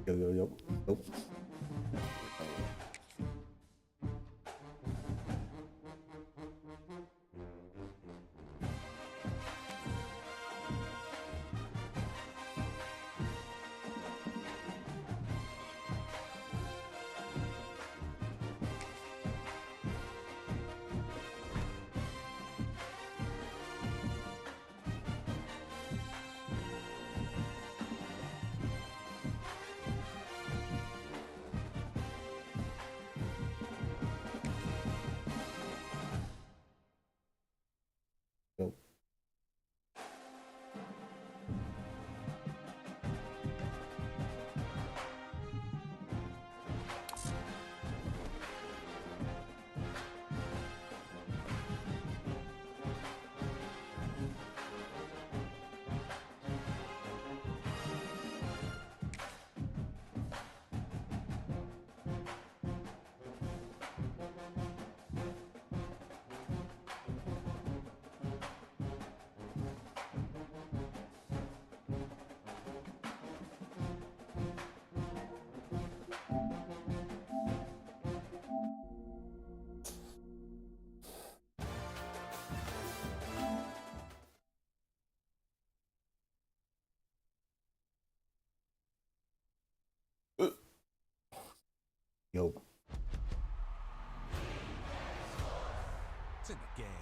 Yo. Nope. Nope. Yo. It's in the game.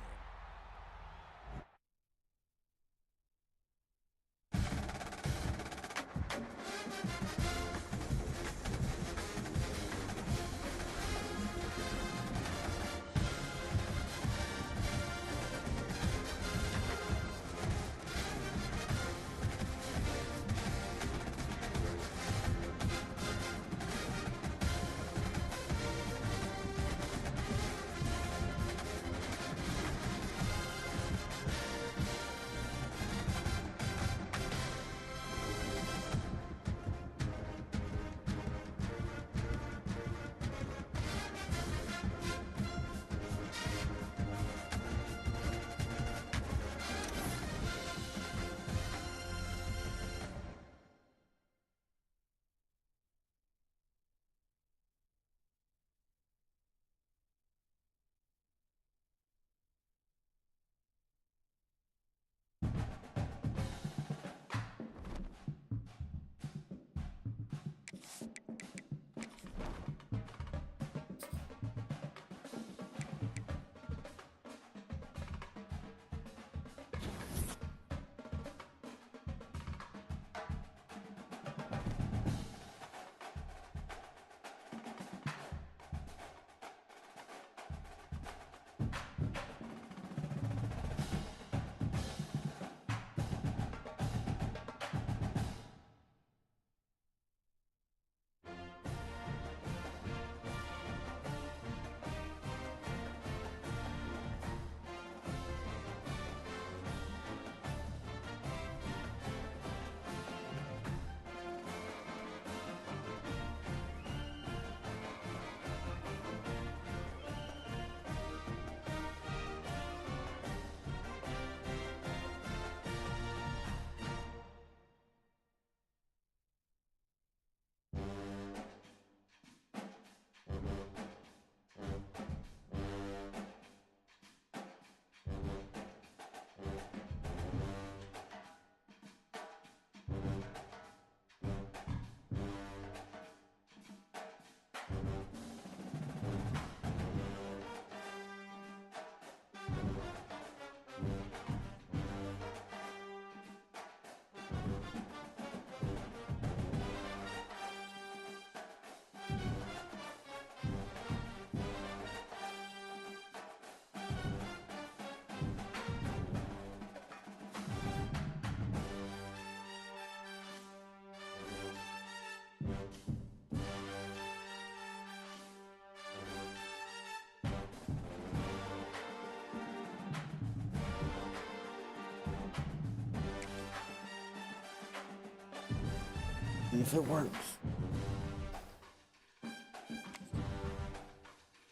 If it works.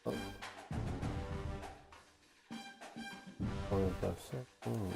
Oh. Oh, that's it. Oh.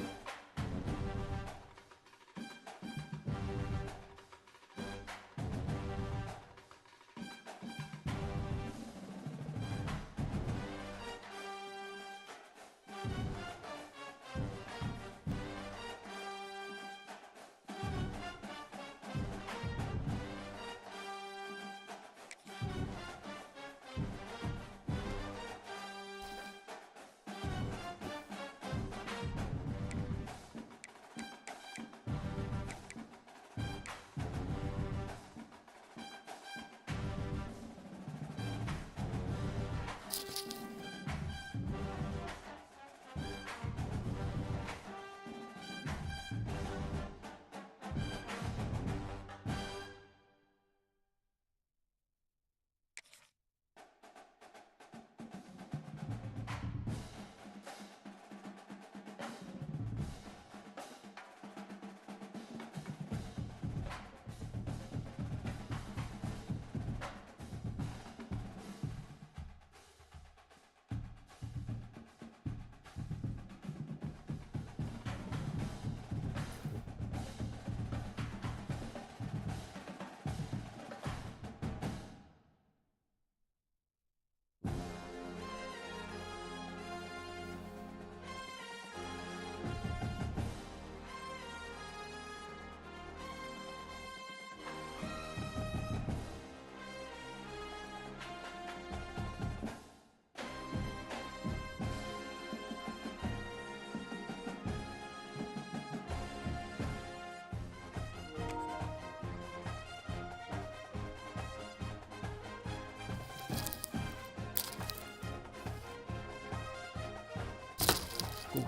Ooh,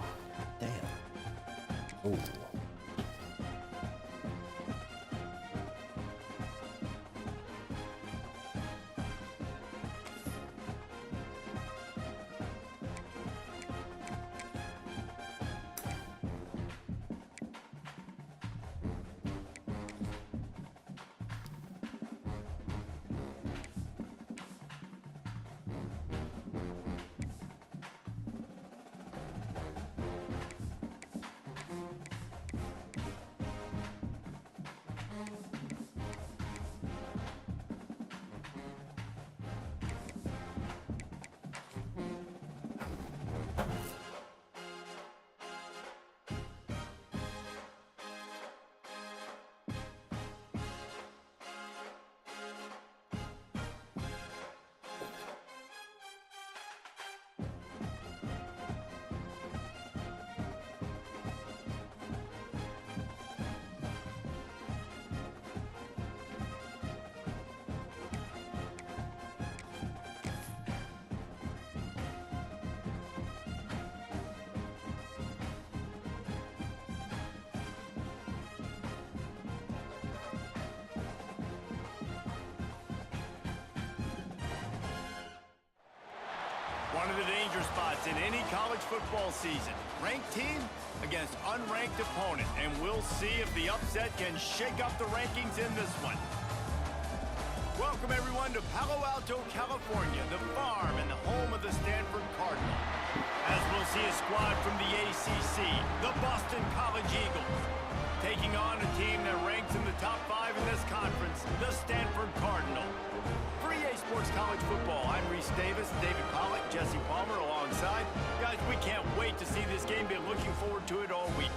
damn. Oh. One of the danger spots in any college football season. Ranked team against unranked opponent. And we'll see if the upset can shake up the rankings in this one. Welcome, everyone, to Palo Alto, California, the farm and the home of the Stanford Cardinal. As we'll see a squad from the ACC, the Boston College Eagles, taking on a team that ranks in the top 5 in this conference, the Stanford Cardinal. For EA Sports College Football, I'm Reese Davis, David Pollack, Jesse Palmer alongside. Guys, we can't wait to see this game. Been looking forward to it all week.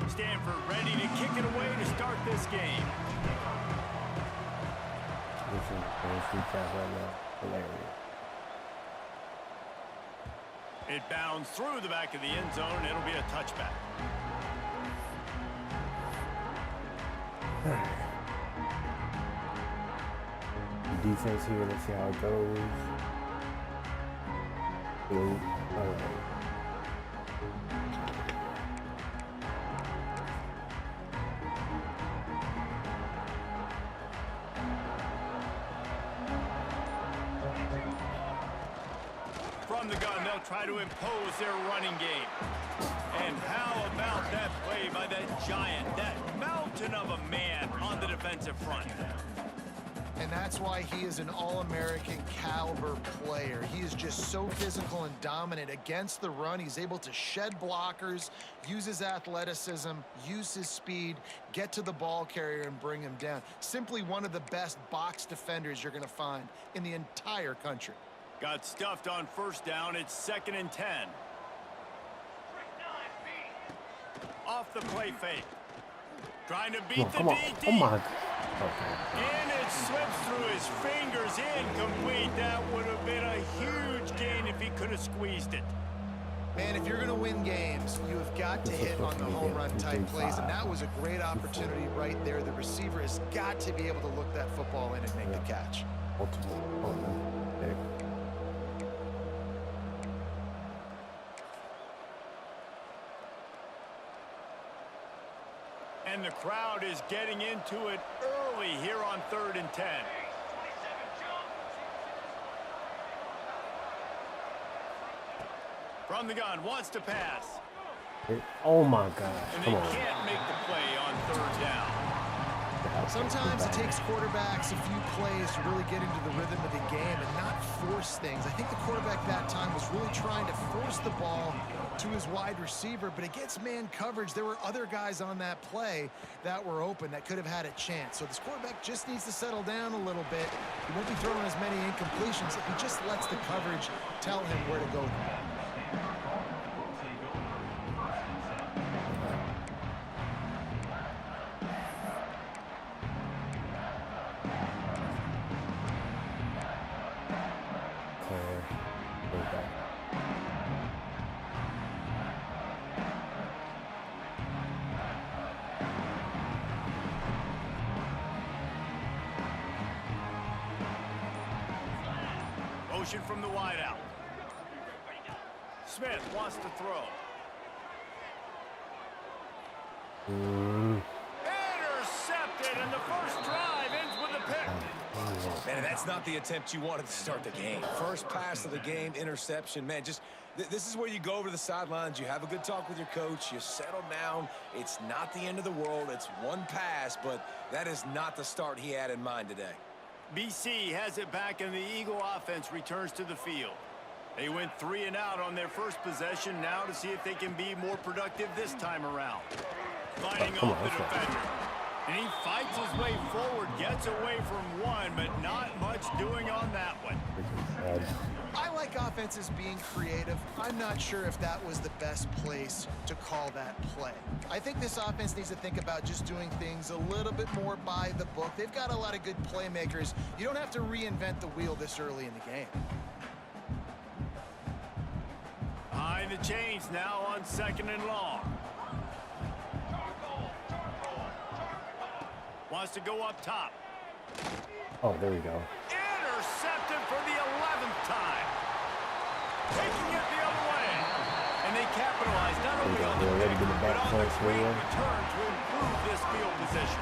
Stanford ready to kick it away to start this game. This is a recap right now. Hilarious. It bounds through the back of the end zone, and it'll be a touchback. Defense here, let's see how it goes. Blue. All right. From the gun, they'll try to impose their running game. And how about that play by that giant, that mountain of a man on the defensive front? And that's why he is an All-American caliber player. He is just so physical and dominant against the run. He's able to shed blockers, use his athleticism, use his speed, get to the ball carrier and bring him down. Simply one of the best box defenders you're going to find in the entire country. Got stuffed on first down. It's 2nd and 10. off the play fake. Trying to beat the Come on. DT. Oh, my God. Okay. And it slips through his fingers, incomplete. That would have been a huge gain if he could have squeezed it. Man, if you're going to win games, you have got to hit on the home run type plays, and that was a great opportunity right there. The receiver has got to be able to look that football in and make the catch. Multiple opponent pick. And the crowd is getting into it early here on 3rd and 10. From the gun, wants to pass. Oh, my gosh. And Come they on. can't make the play on 3rd down. Sometimes it takes quarterbacks a few plays to really get into the rhythm of the game and not force things. I think the quarterback that time was really trying to force the ball to his wide receiver, but against man coverage, there were other guys on that play that were open that could have had a chance. So this quarterback just needs to settle down a little bit. He won't be throwing as many incompletions if he just lets the coverage tell him where to go. Motion from the wideout. Smith wants to throw. Intercepted, and the first drive ends with a pick. Man, that's not the attempt you wanted to start the game. First pass of the game, interception. Man, just this is where you go over to the sidelines. You have a good talk with your coach. You settle down. It's not the end of the world. It's one pass, but that is not the start he had in mind today. BC has it back, and the Eagle offense returns to the field. They went 3 and out on their first possession, now to see if they can be more productive this time around. Fighting off the defender. And he fights his way forward, gets away from one, but not much doing on that one. I like offenses being creative. I'm not sure if that was the best place to call that play. I think this offense needs to think about just doing things a little bit more by the book. They've got a lot of good playmakers. You don't have to reinvent the wheel this early in the game. Behind the chains now on 2nd and long. Wants to go up top. Oh, there we go. Intercepted for the 11th time. Taking it the other way. And they capitalize not only on the pick, but on the great return to improve this field position.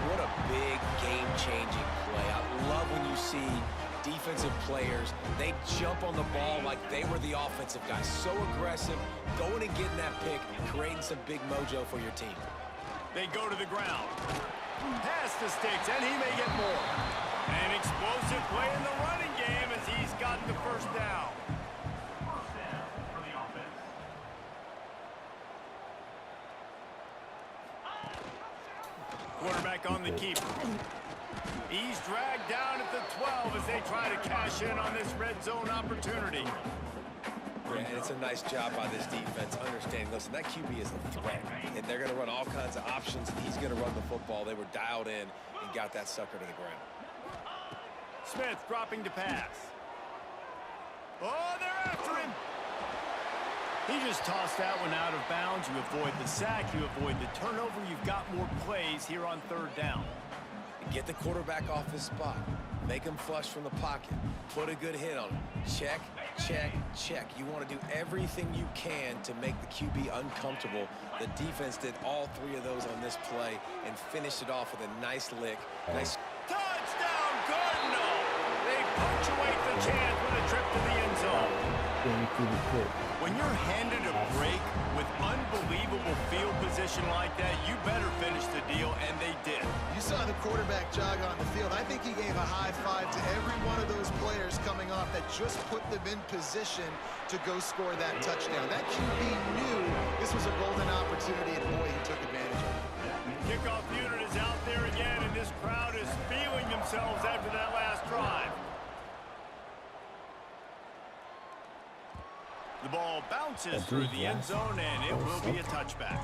What a big game-changing play. I love when you see defensive players, they jump on the ball like they were the offensive guys. So aggressive, going and getting that pick, creating some big mojo for your team. They go to the ground. Pass the sticks, and he may get more. An explosive play in the running game as he's gotten the first down. Quarterback on the keeper. He's dragged down at the 12 as they try to cash in on this red zone opportunity. Yeah, and it's a nice job by this defense understanding, listen, that QB is a threat, and they're going to run all kinds of options, and he's going to run the football. They were dialed in and got that sucker to the ground. Smith dropping to pass. Oh, they're after him. He just tossed that one out of bounds. You avoid the sack, you avoid the turnover. You've got more plays here on 3rd down. Get the quarterback off his spot. Make him flush from the pocket. Put a good hit on him. Check, check, check. You want to do everything you can to make the QB uncomfortable. The defense did all 3 of those on this play and finished it off with a nice lick. Nice Touchdown, Cardinal! They punctuate the chance with a trip to the end zone. When you're handed a break with unbelievable field position like that, you better finish the deal, and they did. You saw the quarterback jog on the field. I think he gave a high five to every one of those players coming off that just put them in position to go score that touchdown. That QB knew this was a golden opportunity, and boy, he took advantage of it. Kickoff unit is out there again, and this crowd is feeling themselves after that last drive. The ball bounces through the end zone, and it will be a touchback.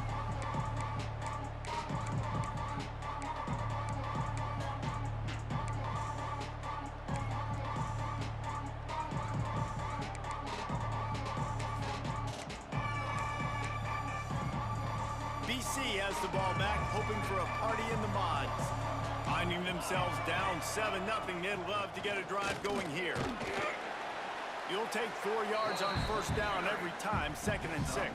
BC has the ball back, hoping for a party in the mods. Finding themselves down 7-0, they'd love to get a drive going here. You'll take 4 yards on first down every time, 2nd and 6.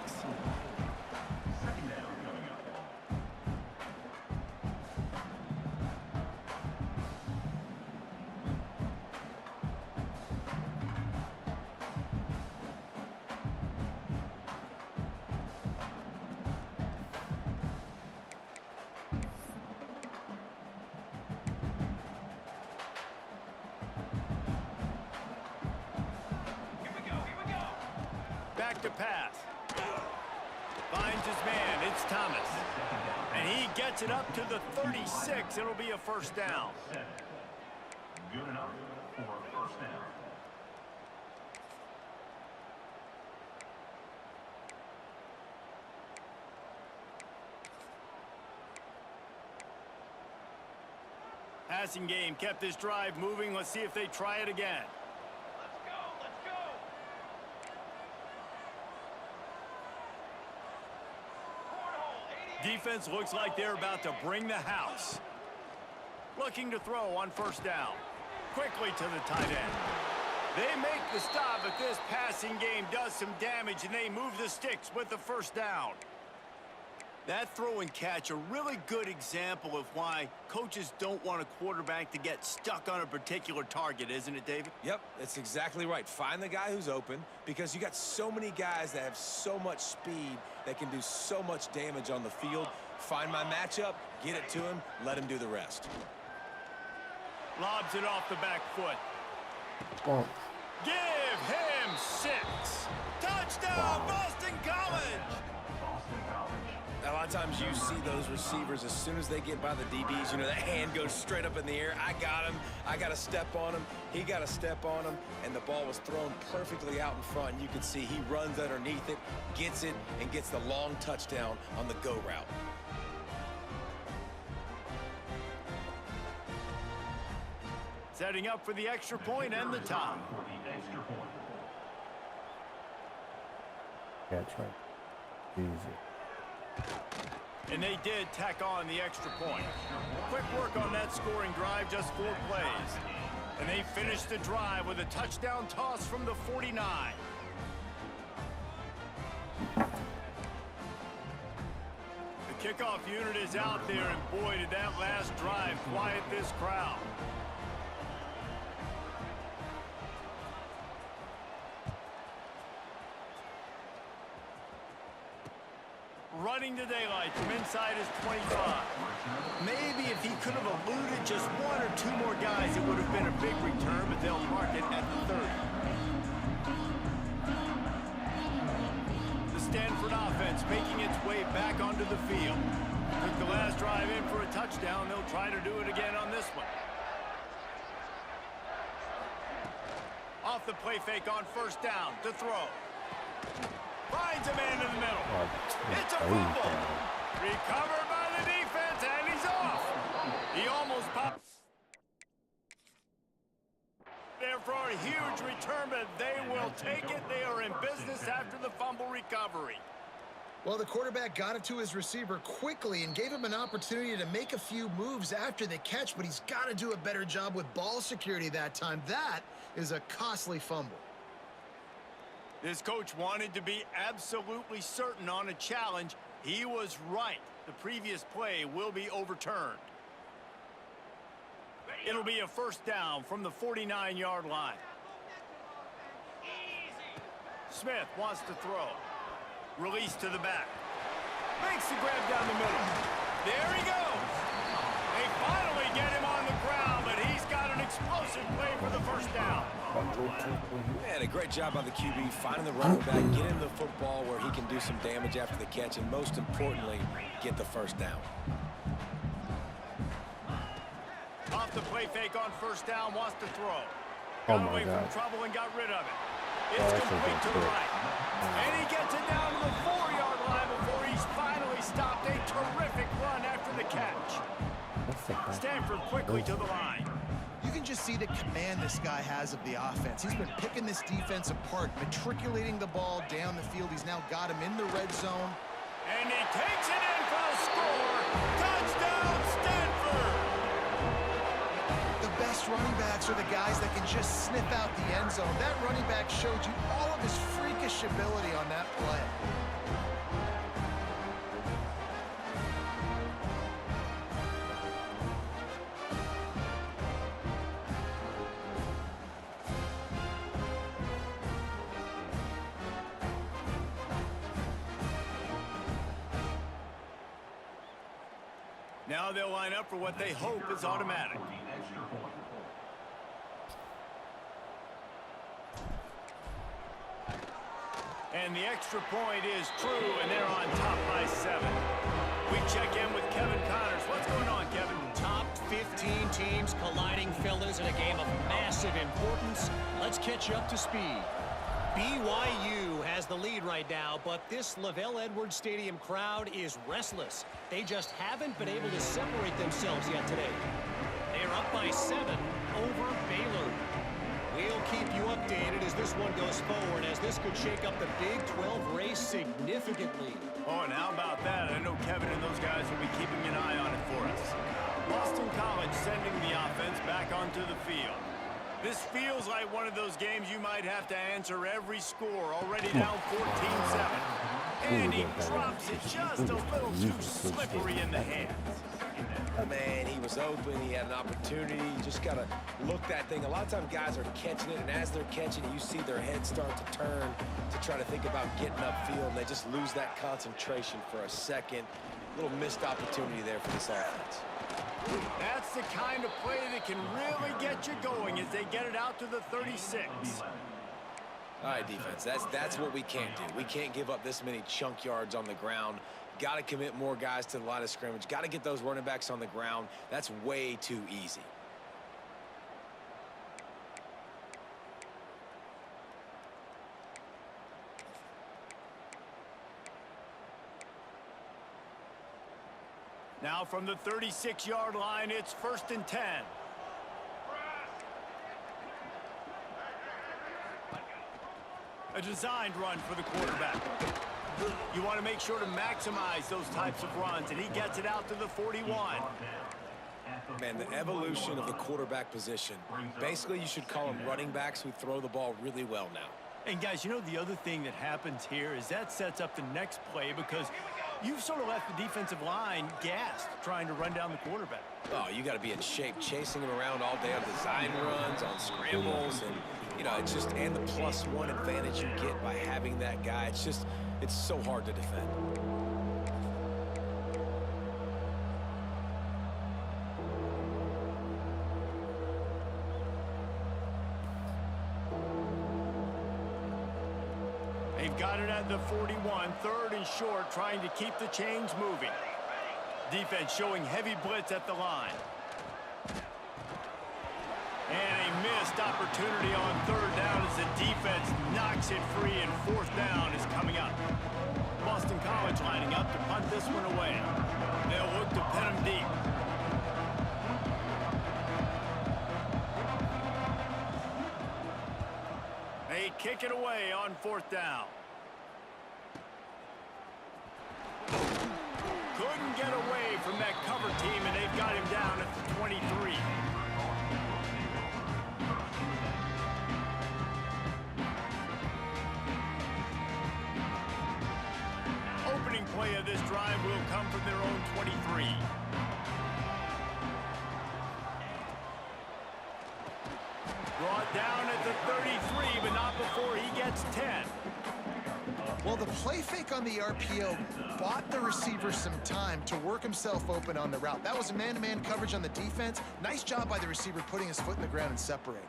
Back to pass. Finds his man. It's Thomas. And he gets it up to the 36. It'll be a first down. Good enough for a first down. Passing game kept this drive moving. Let's see if they try it again. Defense looks like they're about to bring the house. Looking to throw on first down. Quickly to the tight end. They make the stop, but this passing game does some damage, and they move the sticks with the first down. That throw and catch, a really good example of why coaches don't want a quarterback to get stuck on a particular target, isn't it, David? Yep, that's exactly right. Find the guy who's open, because you got so many guys that have so much speed that can do so much damage on the field. Find my matchup, get it to him, let him do the rest. Lobs it off the back foot. Oh, Give him 6. Touchdown, Boston College! A lot of times you see those receivers, as soon as they get by the DBs, you know, that hand goes straight up in the air. I got him. I got to step on him. He got to step on him. And the ball was thrown perfectly out in front. And you can see he runs underneath it, gets it, and gets the long touchdown on the go route. Setting up for the extra point and the tie. catch right. Easy. And they did tack on the extra point. Quick work on that scoring drive, just 4 plays. And they finished the drive with a touchdown toss from the 49. The kickoff unit is out there, and boy, did that last drive quiet this crowd. Running to daylight from inside his 25. Maybe if he could have eluded just 1 or 2 more guys, it would have been a big return, but they'll mark it at the 30. The Stanford offense making its way back onto the field. Took the last drive in for a touchdown. They'll try to do it again on this one. Off the play fake on first down to throw. Finds a man in the middle. It's a fumble. Recovered by the defense, and he's off. He almost popped there for a huge return, but they will take it. They are in business after the fumble recovery. Well, the quarterback got it to his receiver quickly and gave him an opportunity to make a few moves after the catch, but he's got to do a better job with ball security that time. That is a costly fumble. This coach wanted to be absolutely certain on a challenge. He was right. The previous play will be overturned. It'll be a first down from the 49-yard line. Smith wants to throw. Release to the back. Makes the grab down the middle. There he goes. They finally get him on the ground, but he's got an explosive play for the first down. Man, a great job by the QB, finding the running back, getting him the football where he can do some damage after the catch, and most importantly, get the first down. Off the play fake on first down, wants to throw. Oh Got my away God. from trouble and got rid of it. It's complete to the right. And he gets it down to the 4-yard line before he's finally stopped. A terrific run after the catch. Stanford quickly to the line. You can just see the command this guy has of the offense. He's been picking this defense apart, matriculating the ball down the field. He's now got him in the red zone. And he takes it in for the score. Touchdown, Stanford! The best running backs are the guys that can just sniff out the end zone. That running back showed you all of his freakish ability on that play. Now they'll line up for what they hope is automatic. And the extra point is true, and they're on top by 7. We check in with Kevin Connors. What's going on, Kevin? Top 15 teams colliding, fellas, in a game of massive importance. Let's catch you up to speed. BYU has the lead right now, but this Lavelle Edwards Stadium crowd is restless. They just haven't been able to separate themselves yet today. They're up by 7 over Baylor. We'll keep you updated as this one goes forward, as this could shake up the Big 12 race significantly. Oh, and how about that? I know Kevin and those guys will be keeping an eye on it for us. Boston College sending the offense back onto the field. This feels like one of those games you might have to answer every score. Already down 14-7. And he drops it just a little too slippery in the hands. Man, he was open. He had an opportunity. You just got to look that thing. A lot of times guys are catching it, and as they're catching it, you see their head start to turn to try to think about getting upfield, and they just lose that concentration for a second. A little missed opportunity there for this offense. That's the kind of play that can really get you going as they get it out to the 36. All right, defense, that's what we can't do. We can't give up this many chunk yards on the ground. Got to commit more guys to the line of scrimmage. Got to get those running backs on the ground. That's way too easy. Now from the 36-yard line, it's 1st and 10. A designed run for the quarterback. You want to make sure to maximize those types of runs, and he gets it out to the 41. Man, the evolution of the quarterback position. Basically, you should call them running backs who throw the ball really well now. And guys, you know the other thing that happens here is that sets up the next play because you've sort of left the defensive line gassed trying to run down the quarterback. Oh, you got to be in shape, chasing him around all day on design runs, on scrambles, and you know, it's just, and the +1 advantage you get by having that guy. It's just, it's so hard to defend. They've got it at the 41, 3rd and short, trying to keep the chains moving. Defense showing heavy blitz at the line. And a missed opportunity on 3rd down as the defense knocks it free, and 4th down is coming up. Boston College lining up to punt this one away. They'll look to pin him deep. They kick it away on 4th down. Couldn't get away from that cover team, and they've got him down at the 23. Opening play of this drive will come from their own 23. Brought down at the 33, but not before he gets 10. Well, the play fake on the RPO bought the receiver some time to work himself open on the route. That was a man-to-man coverage on the defense. Nice job by the receiver putting his foot in the ground and separating.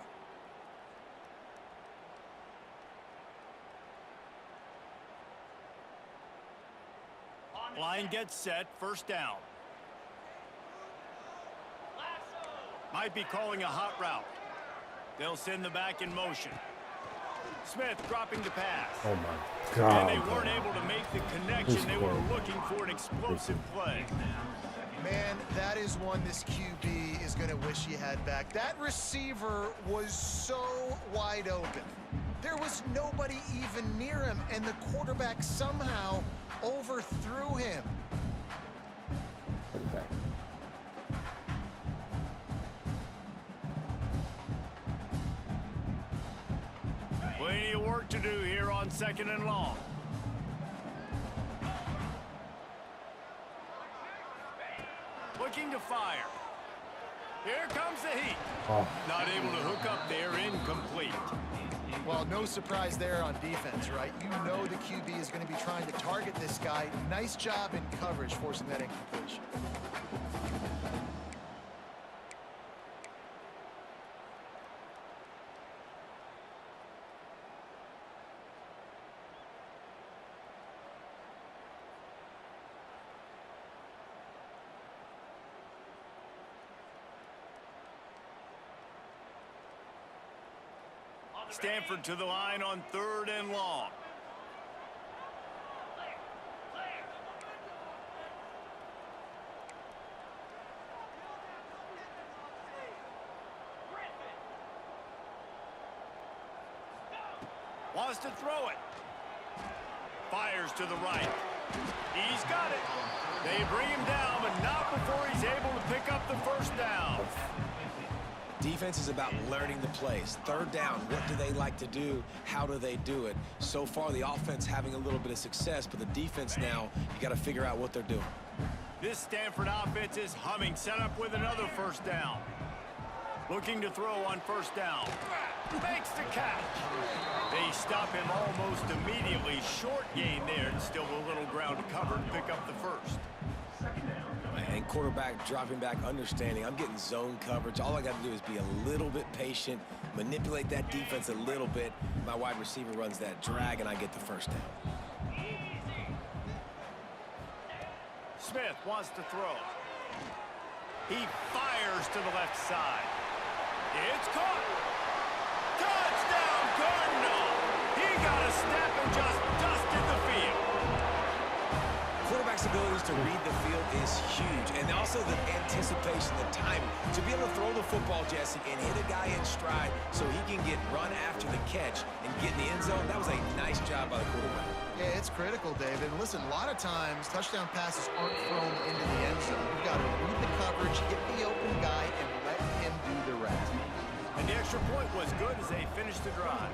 Line gets set, 1st down. Might be calling a hot route. They'll send the back in motion. Smith dropping the pass. Oh my And they God. weren't able to make the connection. They were looking for an explosive play. Man, that is one this QB is going to wish he had back. That receiver was so wide open. There was nobody even near him, and the quarterback somehow overthrew him. Put it back. Plenty of work to do here on 2nd and long. Looking to fire. Here comes the heat. Oh. Not able to hook up there, incomplete. Well, no surprise there on defense, right? You know the QB is going to be trying to target this guy. Nice job in coverage forcing that incompletion. Stanford to the line on 3rd and long. Wants to throw it. Fires to the right. He's got it. They bring him down, but not before he's able to pick up the first down. Defense is about learning the plays. 3rd down, what do they like to do? How do they do it? So far, the offense having a little bit of success, but the defense now, you got to figure out what they're doing. This Stanford offense is humming, set up with another first down. Looking to throw on 1st down. Makes the catch. They stop him almost immediately. Short gain there, and still a little ground to cover to pick up the first. And quarterback dropping back, understanding I'm getting zone coverage. All I got to do is be a little bit patient, manipulate that defense a little bit. My wide receiver runs that drag, and I get the first down. Smith wants to throw. He fires to the left side. It's caught. Touchdown, Cardinal. He got a step and just dusted the field. Quarterback's abilities to read the field is huge, and also the anticipation, the timing. To be able to throw the football, Jesse, and hit a guy in stride so he can get run after the catch and get in the end zone, that was a nice job by the quarterback. Yeah, it's critical, David. Listen, a lot of times touchdown passes aren't thrown into the end zone. You've got to read the coverage, hit the open guy, and let him do the rest. And the extra point was good as they finished the drive.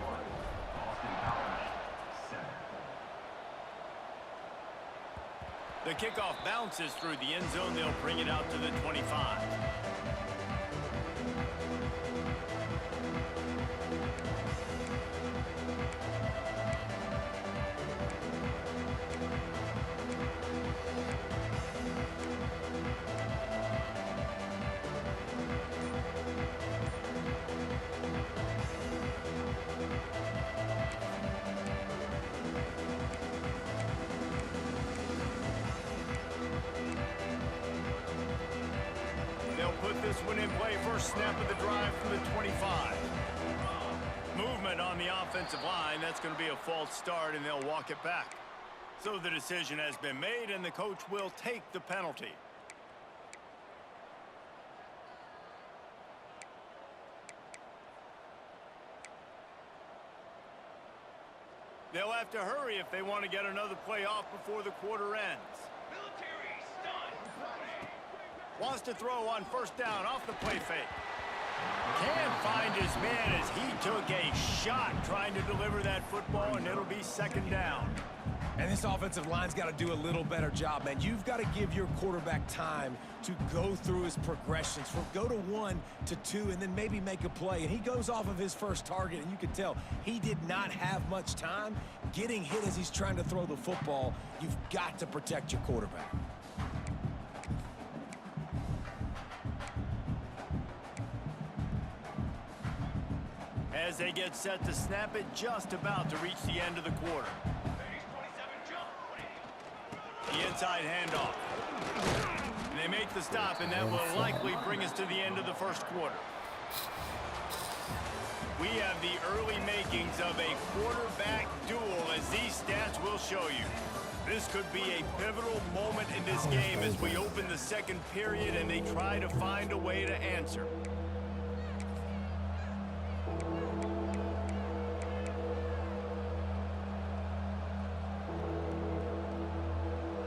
The kickoff bounces through the end zone. They'll bring it out to the 25. Put this one in play. First snap of the drive from the 25. Movement on the offensive line. That's going to be a false start, and they'll walk it back. So the decision has been made, and the coach will take the penalty. They'll have to hurry if they want to get another play off before the quarter ends. Wants to throw on 1st down off the play fake. Can't find his man as he took a shot trying to deliver that football, and it'll be 2nd down. And this offensive line's got to do a little better job, man. You've got to give your quarterback time to go through his progressions, from go to 1 to 2, and then maybe make a play. And he goes off of his first target, and you can tell he did not have much time getting hit as he's trying to throw the football. You've got to protect your quarterback. As they get set to snap it, just about to reach the end of the quarter. The inside handoff. And they make the stop, and that will likely bring us to the end of the first quarter. we have the early makings of a quarterback duel, as these stats will show you. This could be a pivotal moment in this game as we open the second period and they try to find a way to answer.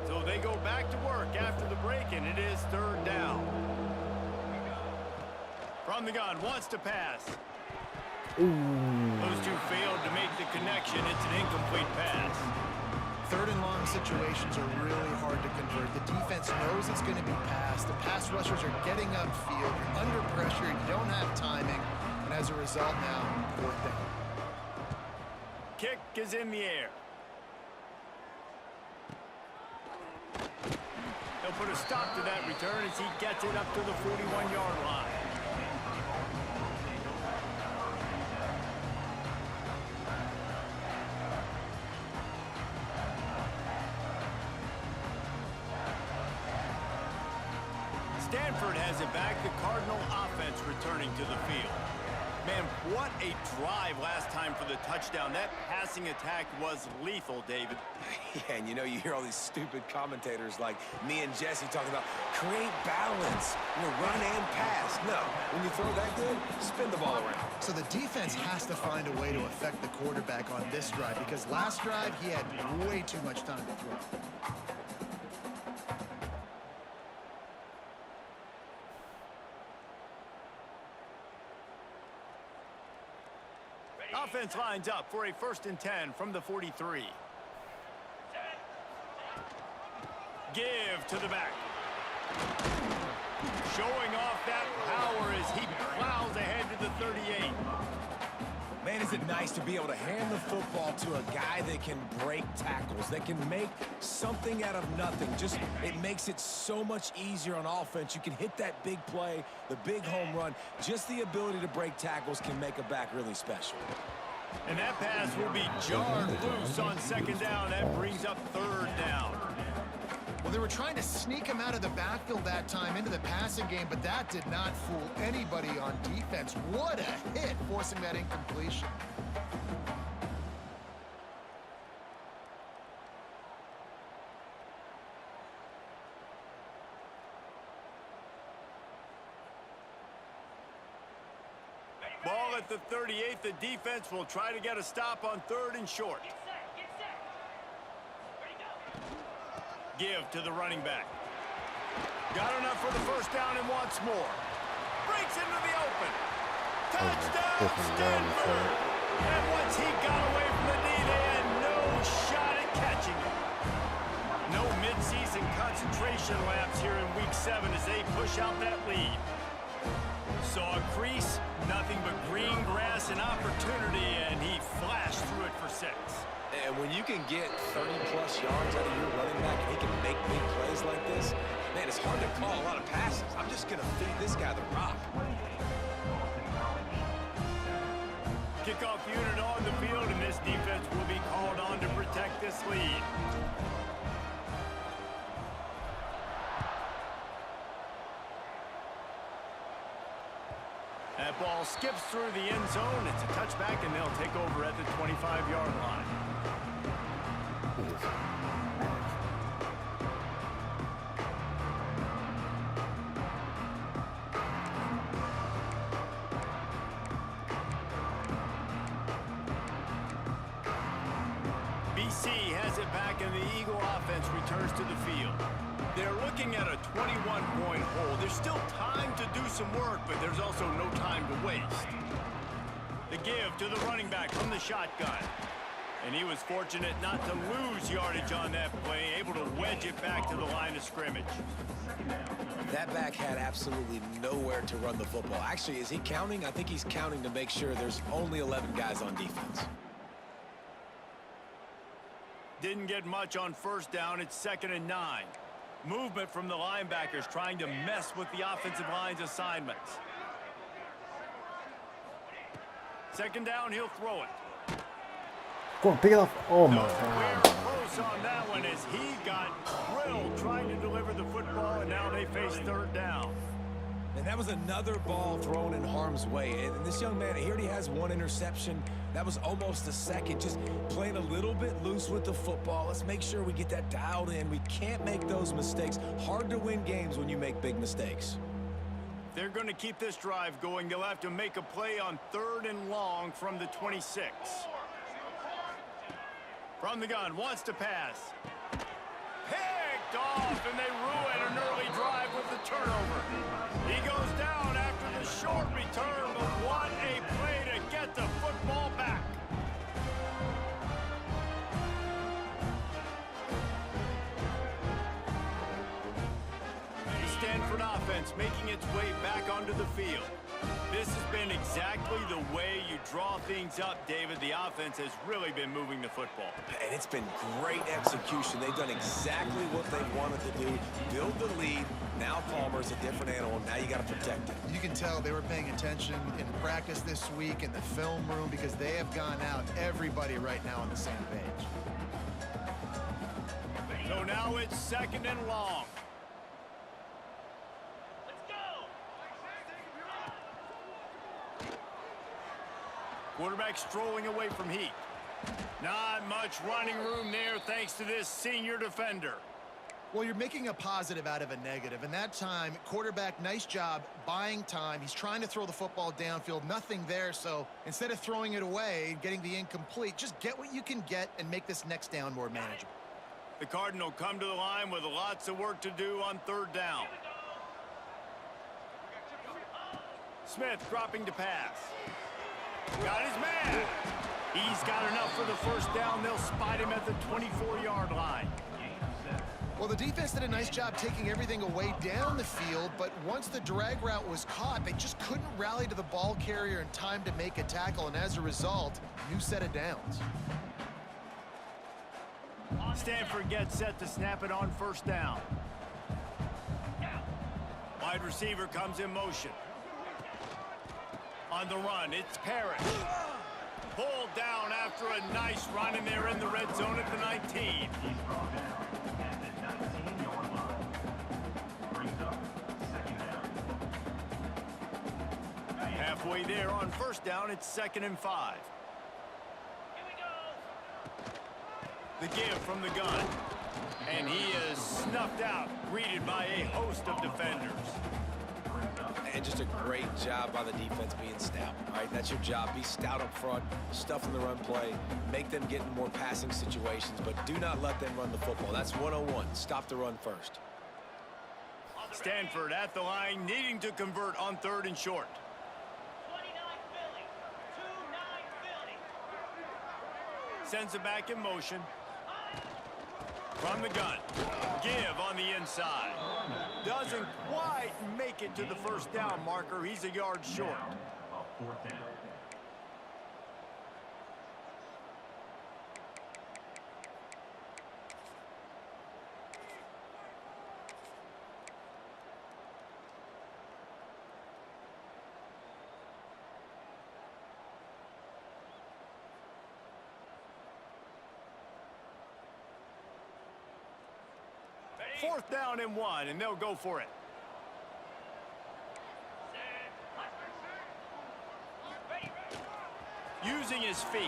So they go back to work after the break, and it is third down. From the gun, wants to pass. Those two failed to make the connection. It's an incomplete pass. Third and long situations are really hard to convert. The defense knows it's going to be passed. The pass rushers are getting upfield. You're under pressure. You don't have timing. And as a result now, fourth down. Kick is in the air. They'll put a stop to that return as he gets it up to the 41-yard line. Stanford has it back, the Cardinal offense returning to the field. Man, what a drive last time for the touchdown. That passing attack was lethal, David. Yeah, and you know, you hear all these stupid commentators like me and Jesse talking about create balance, run and pass. No, when you throw that good, spin the ball around. So the defense has to find a way to affect the quarterback on this drive, because last drive he had way too much time to throw. Offense lines up for a 1st and 10 from the 43. Give to the back. Showing off that power as he plows ahead to the 38. Man, is it nice to be able to hand the football to a guy that can break tackles, that can make something out of nothing. Just, it makes it so much easier on offense. You can hit that big play, the big home run. Just the ability to break tackles can make a back really special. And that pass will be jarred loose on 2nd down. That brings up 3rd down. Well, they were trying to sneak him out of the backfield that time into the passing game, but that did not fool anybody on defense. What a hit, forcing that incompletion. Ball at the 38. The defense will try to get a stop on 3rd and short. Give to the running back. Got enough for the 1st down and wants more. Breaks into the open. Touchdown, Stanford! And once he got away from the D, they had no shot at catching him. No midseason concentration laps here in Week 7 as they push out that lead. Saw a crease, nothing but green grass and opportunity, and he flashed through it for 6. And when you can get 30-plus yards out of your running back and he can make big plays like this, man, it's hard to call a lot of passes. I'm just going to feed this guy the rock. Kickoff unit on the field, and this defense will be called on to protect this lead. That ball skips through the end zone. It's a touchback, and they'll take over at the 25-yard line. BC has it back, and the Eagle offense returns to the field. They're looking at a 21-point hole. There's still time to do some work, but there's also no time to waste. The give to the running back from the shotgun. And he was fortunate not to lose yardage on that play, able to wedge it back to the line of scrimmage. That back had absolutely nowhere to run the football. Actually, is he counting? I think he's counting to make sure there's only 11 guys on defense. Didn't get much on 1st down. It's 2nd and 9. Movement from the linebackers trying to mess with the offensive line's assignments. 2nd down, he'll throw it. Go on, pick it off. Oh my We're God. close on that one as he got drilled trying to deliver the football, and now they face 3rd down. And that was another ball thrown in harm's way. And this young man, he already has one interception. That was almost a second. Just playing a little bit loose with the football. Let's make sure we get that dialed in. We can't make those mistakes. Hard to win games when you make big mistakes. They're going to keep this drive going. They'll have to make a play on 3rd and long from the 26. From the gun, wants to pass. Picked off, and they ruin an early drive with the turnover. He goes down after the short return, but what a play to get the football back. The Stanford offense making its way back onto the field. This has been exactly the way you draw things up, David. The offense has really been moving the football. And it's been great execution. They've done exactly what they wanted to do. Build the lead. Now Palmer's a different animal. Now you got to protect it. You can tell they were paying attention in practice this week in the film room because they have gone out, everybody right now on the same page. So now it's 2nd and long. Quarterback strolling away from heat. Not much running room there thanks to this senior defender. Well, you're making a positive out of a negative, and that time, quarterback, nice job buying time. He's trying to throw the football downfield, nothing there, so instead of throwing it away and getting the incomplete, just get what you can get and make this next down more manageable. The Cardinal come to the line with lots of work to do on 3rd down. Smith dropping to pass. Got his man. He's got enough for the 1st down. They'll spot him at the 24-yard line. Well, the defense did a nice job taking everything away down the field, but once the drag route was caught, they just couldn't rally to the ball carrier in time to make a tackle, and as a result, new set of downs. Stanford gets set to snap it on 1st down. Wide receiver comes in motion. On the run, it's Parrish. Pulled down after a nice run, and they're in the red zone at the 19. Halfway there on 1st down, it's 2nd and 5. The give from the gun. And he is snuffed out, greeted by a host of defenders. And just a great job by the defense being stout. All right, that's your job. Be stout up front, stuff in the run play, make them get in more passing situations, but do not let them run the football. That's 101. Stop the run first. Stanford at the line, needing to convert on 3rd and short. Sends it back in motion. From the gun. Give on the inside. Doesn't quite make it to the 1st down marker. He's a yard short. 4th down. Fourth down and 1, and they'll go for it. Using his feet.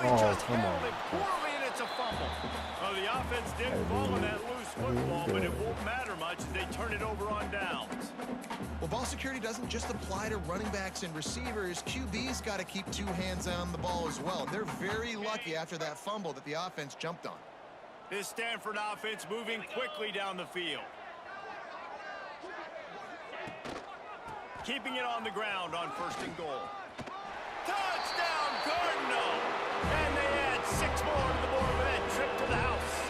He just handled it poorly, and it's a fumble. Well, the offense didn't fall on that loose football, but it won't matter much as they turn it over on downs. Well, ball security doesn't just apply to running backs and receivers. QB's got to keep 2 hands on the ball as well. They're very lucky after that fumble that the offense jumped on. This Stanford offense moving quickly down the field. Keeping it on the ground on 1st and goal. Touchdown, Cardinal! And they add 6 more to the board with that trip to the house.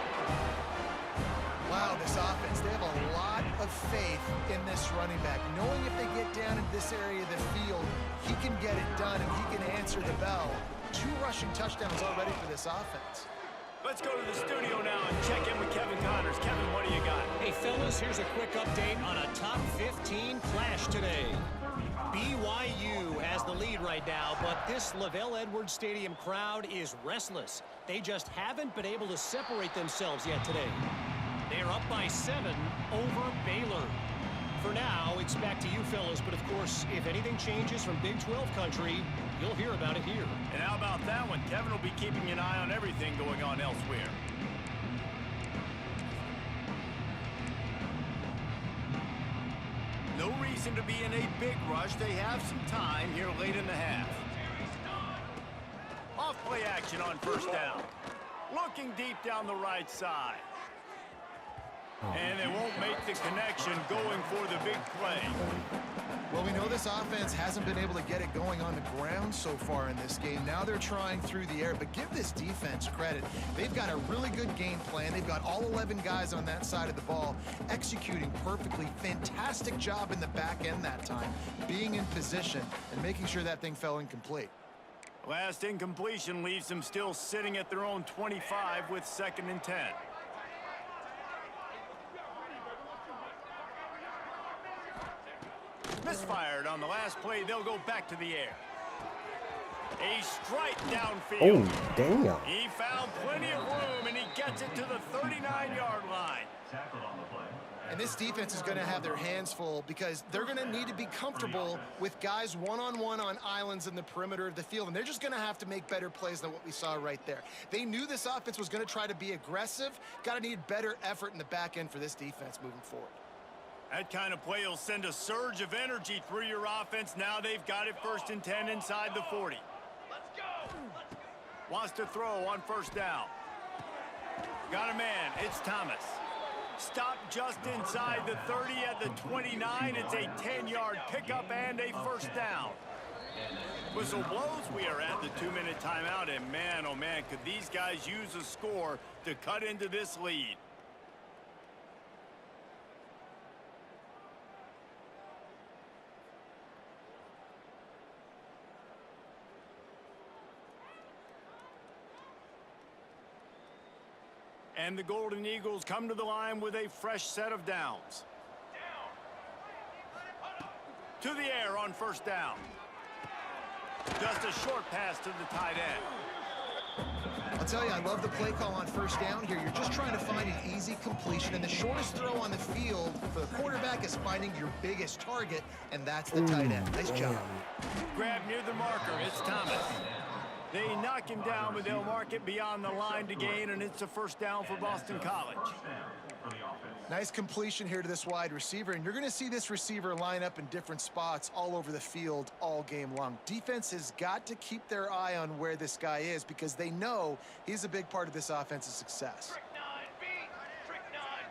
Wow, this offense, they have a lot of faith in this running back, knowing if they get down in this area of the field, he can get it done and he can answer the bell. 2 rushing touchdowns already for this offense. Let's go to the studio now and check in with Kevin Connors. Kevin, what do you got? Hey, fellas, here's a quick update on a top 15 clash today. BYU has the lead right now, but this Lavelle Edwards Stadium crowd is restless. They just haven't been able to separate themselves yet today. They are up by 7 over Baylor. for now, it's back to you fellas. But, of course, if anything changes from Big 12 country, you'll hear about it here. And how about that one? Kevin will be keeping an eye on everything going on elsewhere. No reason to be in a big rush. They have some time here late in the half. Off play action on first down. Looking deep down the right side. And they won't make the connection going for the big play. Well, we know this offense hasn't been able to get it going on the ground so far in this game. Now they're trying through the air, but give this defense credit. They've got a really good game plan. They've got all 11 guys on that side of the ball executing perfectly. Fantastic job in the back end that time, being in position and making sure that thing fell incomplete. Last incompletion leaves them still sitting at their own 25 with 2nd and 10. Misfired on the last play. They'll go back to the air. A strike downfield. Oh, damn. He found plenty of room, and he gets it to the 39-yard line. Tackled on the play. And this defense is going to have their hands full because they're going to need to be comfortable with guys one-on-one on islands in the perimeter of the field. And they're just going to have to make better plays than what we saw right there. They knew this offense was going to try to be aggressive. Got to need better effort in the back end for this defense moving forward. That kind of play will send a surge of energy through your offense. Now they've got it 1st and 10 inside the 40. Let's go. Wants to throw on first down. Got a man. It's Thomas. Stopped just inside the 30 at the 29. It's a 10-yard pickup and a first down. Whistle blows. We are at the 2-minute timeout. And man, oh man, could these guys use a score to cut into this lead. And the Golden Eagles come to the line with a fresh set of downs. To the air on first down. Just a short pass to the tight end. I'll tell you, I love the play call on first down here. You're just trying to find an easy completion, and the shortest throw on the field for the quarterback is finding your biggest target, and that's the tight end. Nice job. Grab near the marker. It's Thomas. They knock him down, but they'll mark it beyond the line to gain, and it's a first down for Boston College. Nice completion here to this wide receiver, and you're going to see this receiver line up in different spots all over the field all game long. Defense has got to keep their eye on where this guy is because they know he's a big part of this offense's success.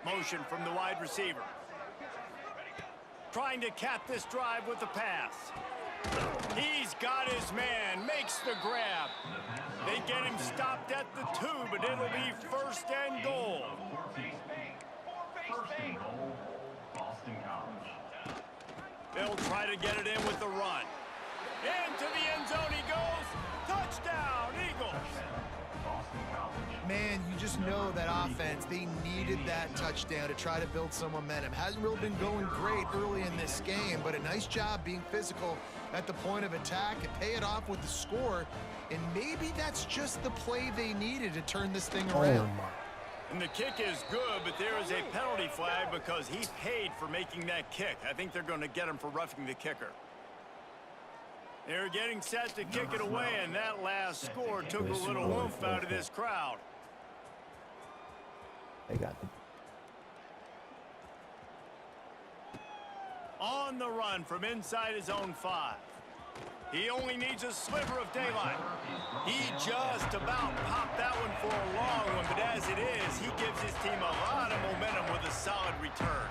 Motion from the wide receiver. Trying to cap this drive with the pass. He's got his man, makes the grab. They get him stopped at the 2, but it'll be 1st and goal. First and goal, Boston College. They'll try to get it in with the run. Into the end zone he goes. Touchdown, Eagles. Boston College. Man, you just know that offense, they needed that touchdown to try to build some momentum. Hasn't really been going great early in this game, but a nice job being physical at the point of attack and pay it off with the score. And maybe that's just the play they needed to turn this thing around. And the kick is good, but there is a penalty flag because he paid for making that kick. I think they're going to get him for roughing the kicker. They're getting set to kick it away, and that last score took a little oomph out of this crowd. They got it. On the run from inside his own 5. He only needs a sliver of daylight. He just about popped that one for a long one, but as it is, he gives his team a lot of momentum with a solid return.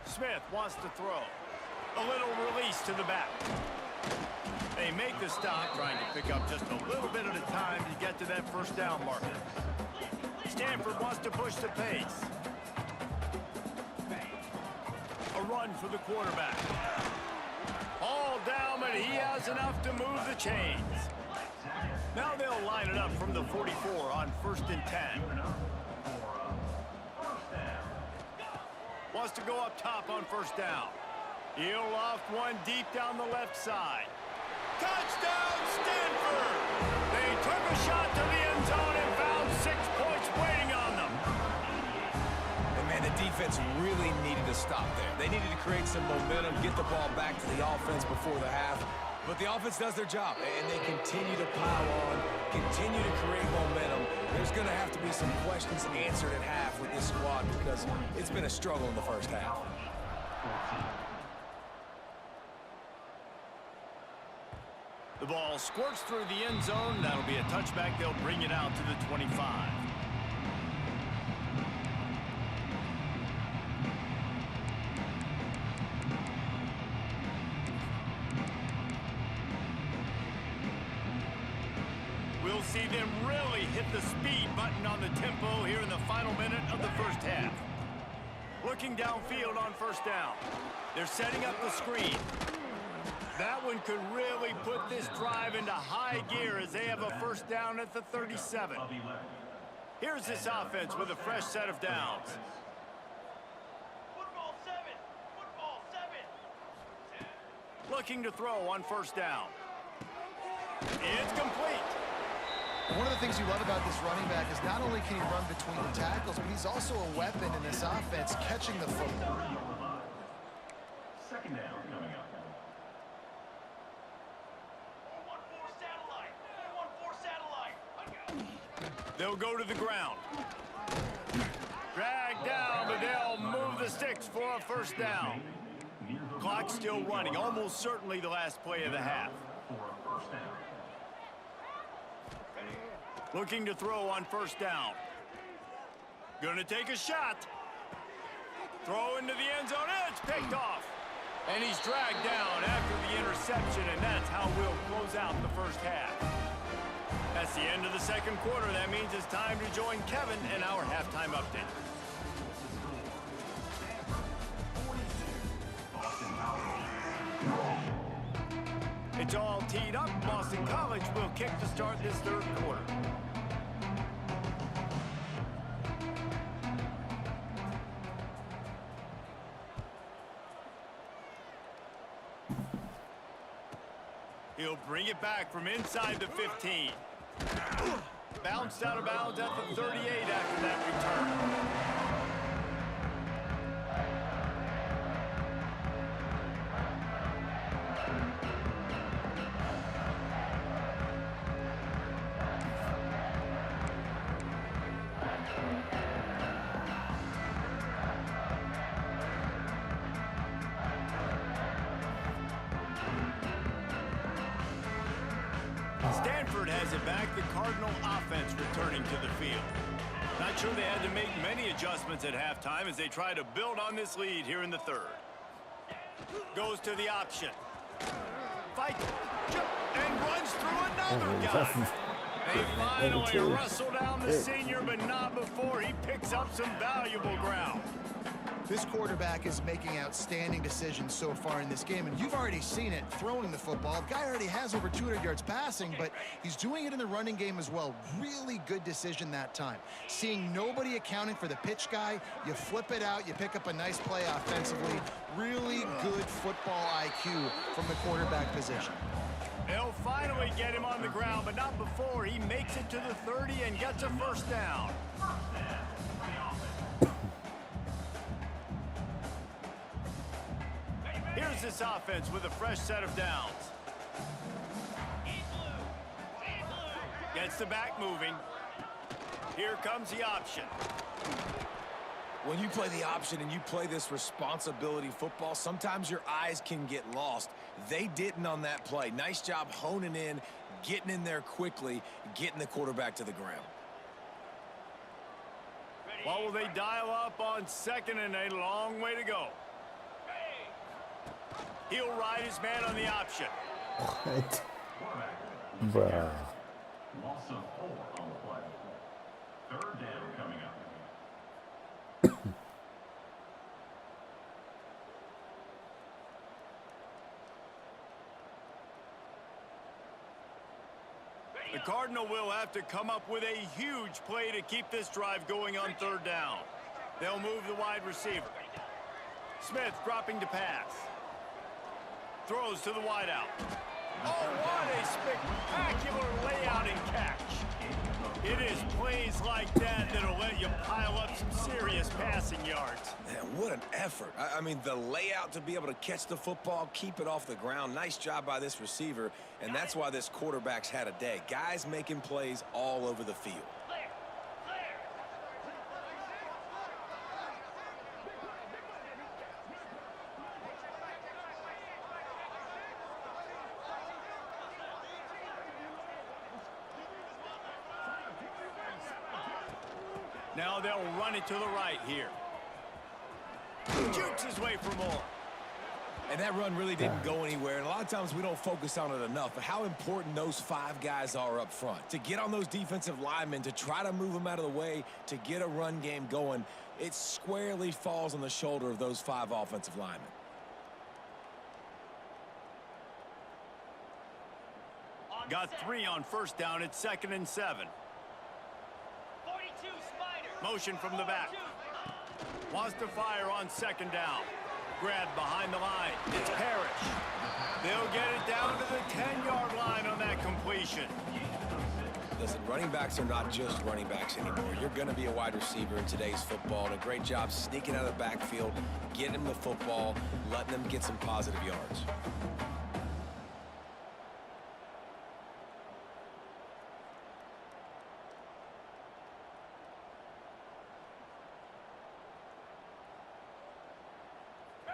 Smith wants to throw. A little release to the back. They make the stop, trying to pick up just a little bit at a time to get to that first down marker. Stanford wants to push the pace. A run for the quarterback. All down, but he has enough to move the chains. Now they'll line it up from the 44 on 1st and 10. wants to go up top on first down. He'll loft one deep down the left side. Touchdown, Stanford! They took a shot to the end zone and found 6 points waiting on them. And man, the defense really needed to stop there. They needed to create some momentum, get the ball back to the offense before the half. But the offense does their job, and they continue to pile on, continue to create momentum. There's going to have to be some questions answered at half with this squad because it's been a struggle in the first half. The ball squirts through the end zone. That'll be a touchback. They'll bring it out to the 25. We'll see them really hit the speed button on the tempo here in the final minute of the first half. Looking downfield on first down. They're setting up the screen. That one could really put this drive into high gear as they have a first down at the 37. Here's this offense with a fresh set of downs. Football 7. Football 7. Looking to throw on first down. It's complete. One of the things you love about this running back is not only can he run between the tackles, but he's also a weapon in this offense catching the football. Second down coming up. 414 satellite. 414 satellite. They'll go to the ground. Drag down, but they'll move the sticks for a first down. Clock still running, almost certainly the last play of the half. For a first down. Looking to throw on first down. Gonna take a shot. Throw into the end zone. It's picked off. And he's dragged down after the interception, and that's how we'll close out the first half. That's the end of the second quarter. That means it's time to join Kevin in our halftime update. It's all teed up. Boston College will kick to start this third quarter. He'll bring it back from inside the 15. Bounced out of bounds at the 38 after that return. Stanford has it back, the Cardinal offense returning to the field. Not sure they had to make many adjustments at halftime as they try to build on this lead here in the third. Goes to the option. Fight, and runs through another guy. They finally wrestle down the senior, but not before he picks up some valuable ground. This quarterback is making outstanding decisions so far in this game, and you've already seen it throwing the football. Guy already has over 200 yards passing, but he's doing it in the running game as well. Really good decision that time. Seeing nobody accounting for the pitch guy, you flip it out, you pick up a nice play offensively. Really good football IQ from the quarterback position. They'll finally get him on the ground, but not before he makes it to the 30 and gets a first down. Here's this offense with a fresh set of downs. Gets the back moving. Here comes the option. When you play the option and you play this responsibility football, sometimes your eyes can get lost. They didn't on that play. Nice job honing in, getting in there quickly, getting the quarterback to the ground. What will they dial up on second and a long way to go? He'll ride his man on the option. What? Bruh. Loss of 4 on the play. Third down coming up. The Cardinal will have to come up with a huge play to keep this drive going on third down. They'll move the wide receiver. Smith dropping to pass. Throws to the wideout. Oh, what a spectacular layout and catch. It is plays like that that'll let you pile up some serious passing yards. Man, what an effort. I mean, the layout to be able to catch the football, keep it off the ground. Nice job by this receiver, and that's why this quarterback's had a day. Guys making plays all over the field. Now they'll run it to the right here. Jukes his way for more. And that run really didn't go anywhere, and a lot of times we don't focus on it enough, but how important those 5 guys are up front. To get on those defensive linemen, to try to move them out of the way, to get a run game going, it squarely falls on the shoulder of those 5 offensive linemen. Got 3 on first down. It's 2nd and 7. 42 Spider. Motion from the back. Wants to fire on 2nd down. Grabbed behind the line. It's Parrish. They'll get it down to the 10-yard line on that completion. Listen, running backs are not just running backs anymore. You're going to be a wide receiver in today's football, and a great job sneaking out of the backfield, getting them the football, letting them get some positive yards.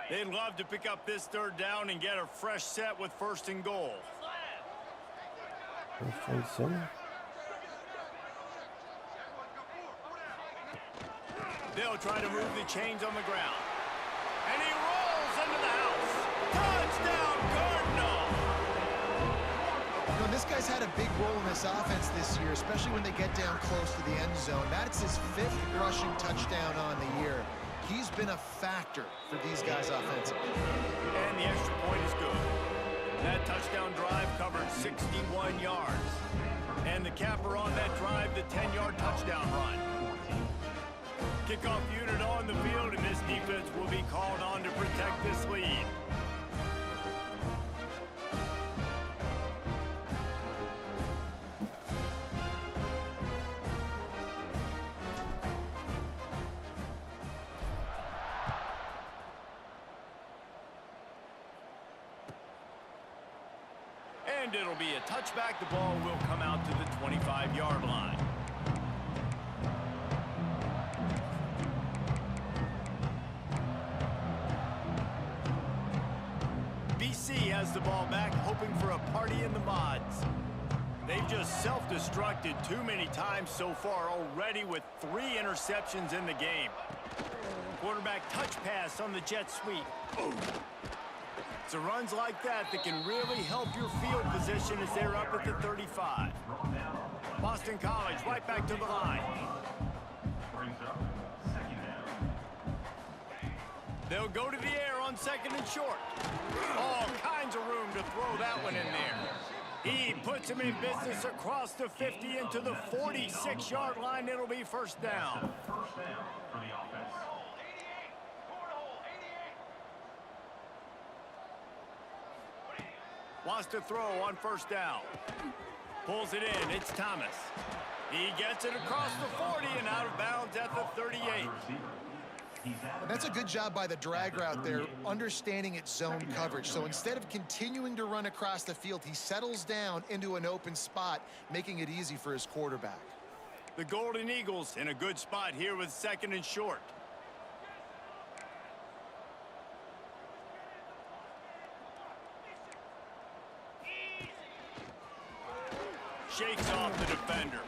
They'd love to pick up this 3rd down and get a fresh set with 1st and goal. They'll try to move the chains on the ground. And he rolls into the house. Touchdown, Cardinal! You know, this guy's had a big role in this offense this year, especially when they get down close to the end zone. That's his 5th rushing touchdown on the year. He's been a factor for these guys offensively. And the extra point is good. That touchdown drive covered 61 yards. And the capper on that drive, the 10-yard touchdown run. Kickoff unit on the field, and this defense will be called on to protect this lead. And it'll be a touchback. The ball will come out to the 25-yard line. BC has the ball back, hoping for a party in the mods. They've just self-destructed too many times so far already, with 3 interceptions in the game. Quarterback touch pass on the jet sweep. It's the runs like that that can really help your field position as they're up at the 35. Boston College right back to the line. Brings up 2nd down. They'll go to the air on 2nd and short. All kinds of room to throw that one in there. He puts him in business across the 50 into the 46-yard line. It'll be 1st down. 1st down for the offense. Wants to throw on 1st down. Pulls it in. It's Thomas. He gets it across the 40 and out of bounds at the 38. And that's a good job by the drag route there, understanding its zone coverage. So instead of continuing to run across the field, he settles down into an open spot, making it easy for his quarterback. The Golden Eagles in a good spot here with 2nd and short. Shakes off the defender.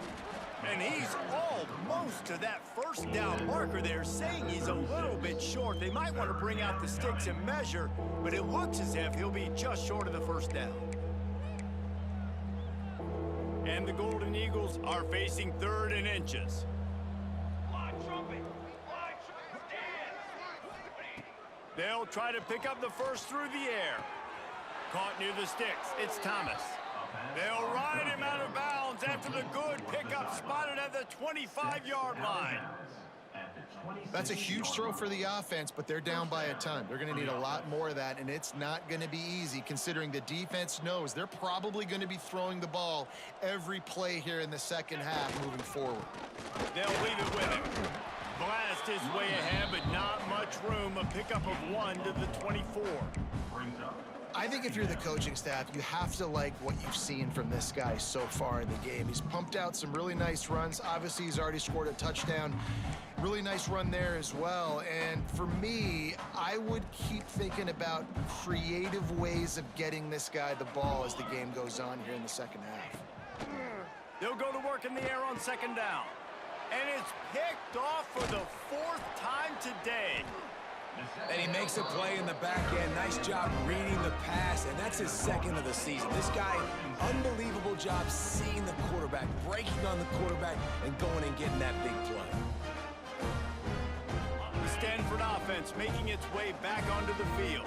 And he's almost to that 1st down marker there, saying he's a little bit short. They might want to bring out the sticks and measure, but it looks as if he'll be just short of the 1st down. And the Golden Eagles are facing 3rd and inches. They'll try to pick up the 1st through the air. Caught near the sticks. It's Thomas. They'll ride him out of bounds after the good pickup spotted at the 25-yard line. At the That's a huge throw for the offense, but they're down by a ton. They're going to need a lot more of that, and it's not going to be easy considering the defense knows they're probably going to be throwing the ball every play here in the second half moving forward. They'll leave it with him. Blast his way ahead, but not much room. A pickup of 1 to the 24. I think if you're the coaching staff, you have to like what you've seen from this guy so far in the game. He's pumped out some really nice runs. Obviously, he's already scored a touchdown. Really nice run there as well. And for me, I would keep thinking about creative ways of getting this guy the ball as the game goes on here in the second half. They'll go to work in the air on second down. And it's picked off for the 4th time today. And he makes a play in the back end. Nice job reading the pass, and that's his 2nd of the season. This guy, unbelievable job seeing the quarterback, breaking on the quarterback, and going and getting that big play. The Stanford offense making its way back onto the field.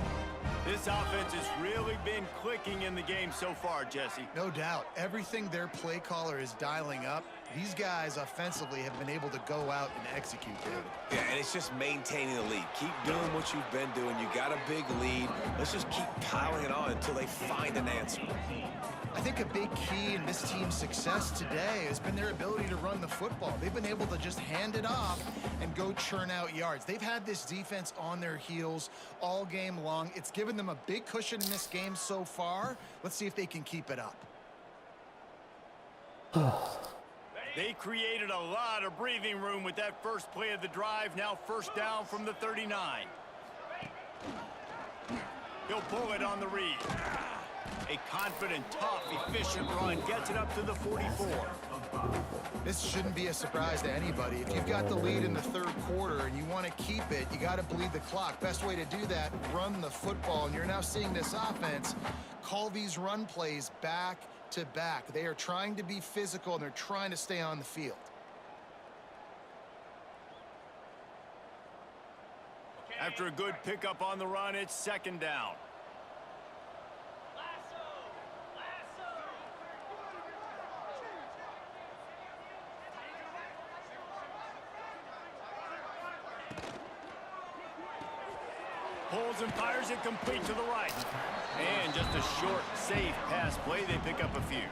This offense has really been clicking in the game so far, Jesse. No doubt. Everything their play caller is dialing up, these guys offensively have been able to go out and execute, David. Yeah, and it's just maintaining the lead. Keep doing what you've been doing. You got a big lead. Let's just keep piling it on until they find an answer. I think a big key in this team's success today has been their ability to run the football. They've been able to just hand it off and go churn out yards. They've had this defense on their heels all game long. It's given them a big cushion in this game so far. Let's see if they can keep it up. They created a lot of breathing room with that first play of the drive. Now 1st down from the 39. He'll pull it on the read. A confident, tough, efficient run gets it up to the 44. This shouldn't be a surprise to anybody. If you've got the lead in the 3rd quarter and you want to keep it, you got to bleed the clock. Best way to do that, run the football. And you're now seeing this offense call these run plays back to back. They are trying to be physical, and they're trying to stay on the field. After a good pickup on the run, it's 2nd down. Pulls and fires it complete to the right. And just a short, safe pass play. They pick up a few.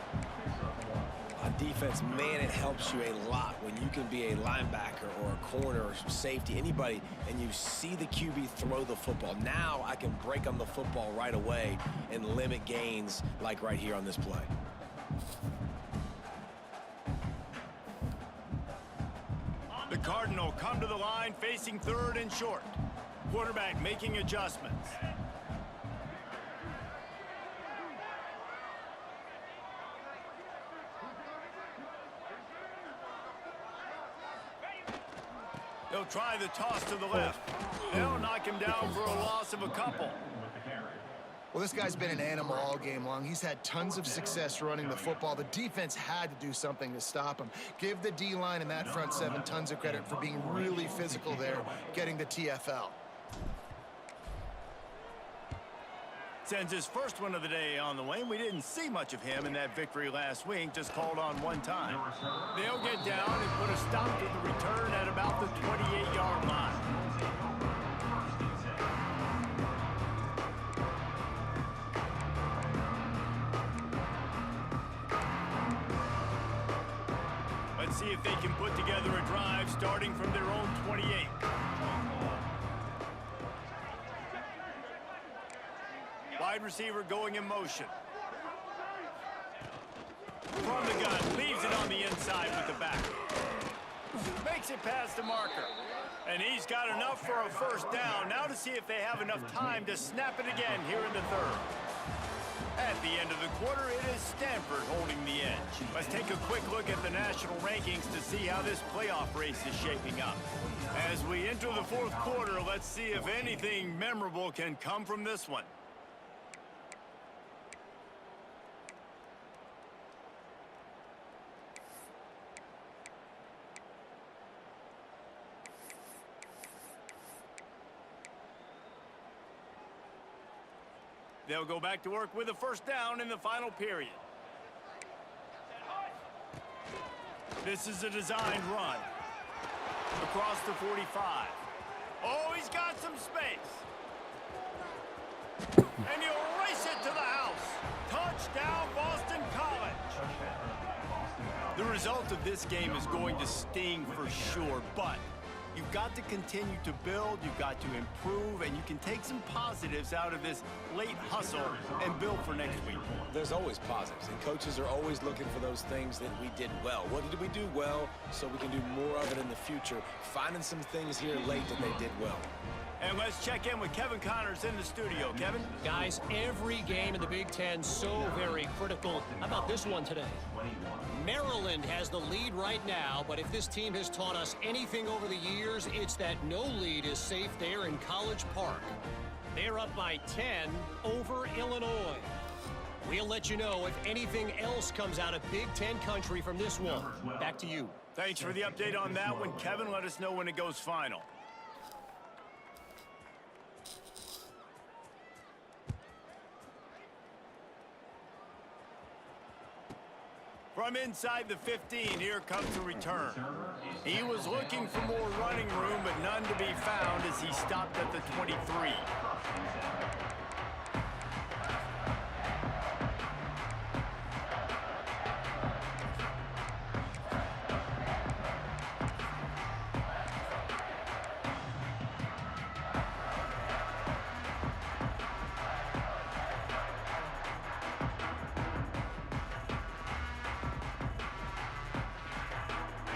On defense, man, it helps you a lot when you can be a linebacker or a corner or some safety, anybody, and you see the QB throw the football. Now I can break on the football right away and limit gains like right here on this play. The Cardinal come to the line facing 3rd and short. Quarterback making adjustments. They'll try the toss to the left. They'll knock him down for a loss of a couple. Well, this guy's been an animal all game long. He's had tons of success running the football. The defense had to do something to stop him. Give the D-line and that front 7 tons of credit for being really physical there, getting the TFL. Sends his first one of the day on the way. We didn't see much of him in that victory last week, just called on 1 time. They'll get down and put a stop to the return at about the 28-yard line. Let's see if they can put together a drive starting from their own 28. Wide receiver going in motion. From the gun, leaves it on the inside with the back. Makes it past the marker. And he's got enough for a 1st down. Now to see if they have enough time to snap it again here in the 3rd. At the end of the quarter, it is Stanford holding the edge. Let's take a quick look at the national rankings to see how this playoff race is shaping up. As we enter the 4th quarter, let's see if anything memorable can come from this one. They'll go back to work with a 1st down in the final period. This is a designed run. Across the 45. Oh, he's got some space. And he'll race it to the house. Touchdown, Boston College. The result of this game is going to sting for sure, but you've got to continue to build, you've got to improve, and you can take some positives out of this late hustle and build for next week. There's always positives, and coaches are always looking for those things that we did well. What did we do well so we can do more of it in the future? Finding some things here late that they did well. And let's check in with Kevin Connors in the studio. Kevin? Guys, every game in the Big Ten so very critical. How about this one today? Maryland has the lead right now, but if this team has taught us anything over the years, it's that no lead is safe there in College Park. They're up by 10 over Illinois. We'll let you know if anything else comes out of Big Ten country from this one. Back to you. Thanks for the update on that one, Kevin. Let us know when it goes final. From inside the 15, here comes the return. He was looking for more running room, but none to be found as he stopped at the 23.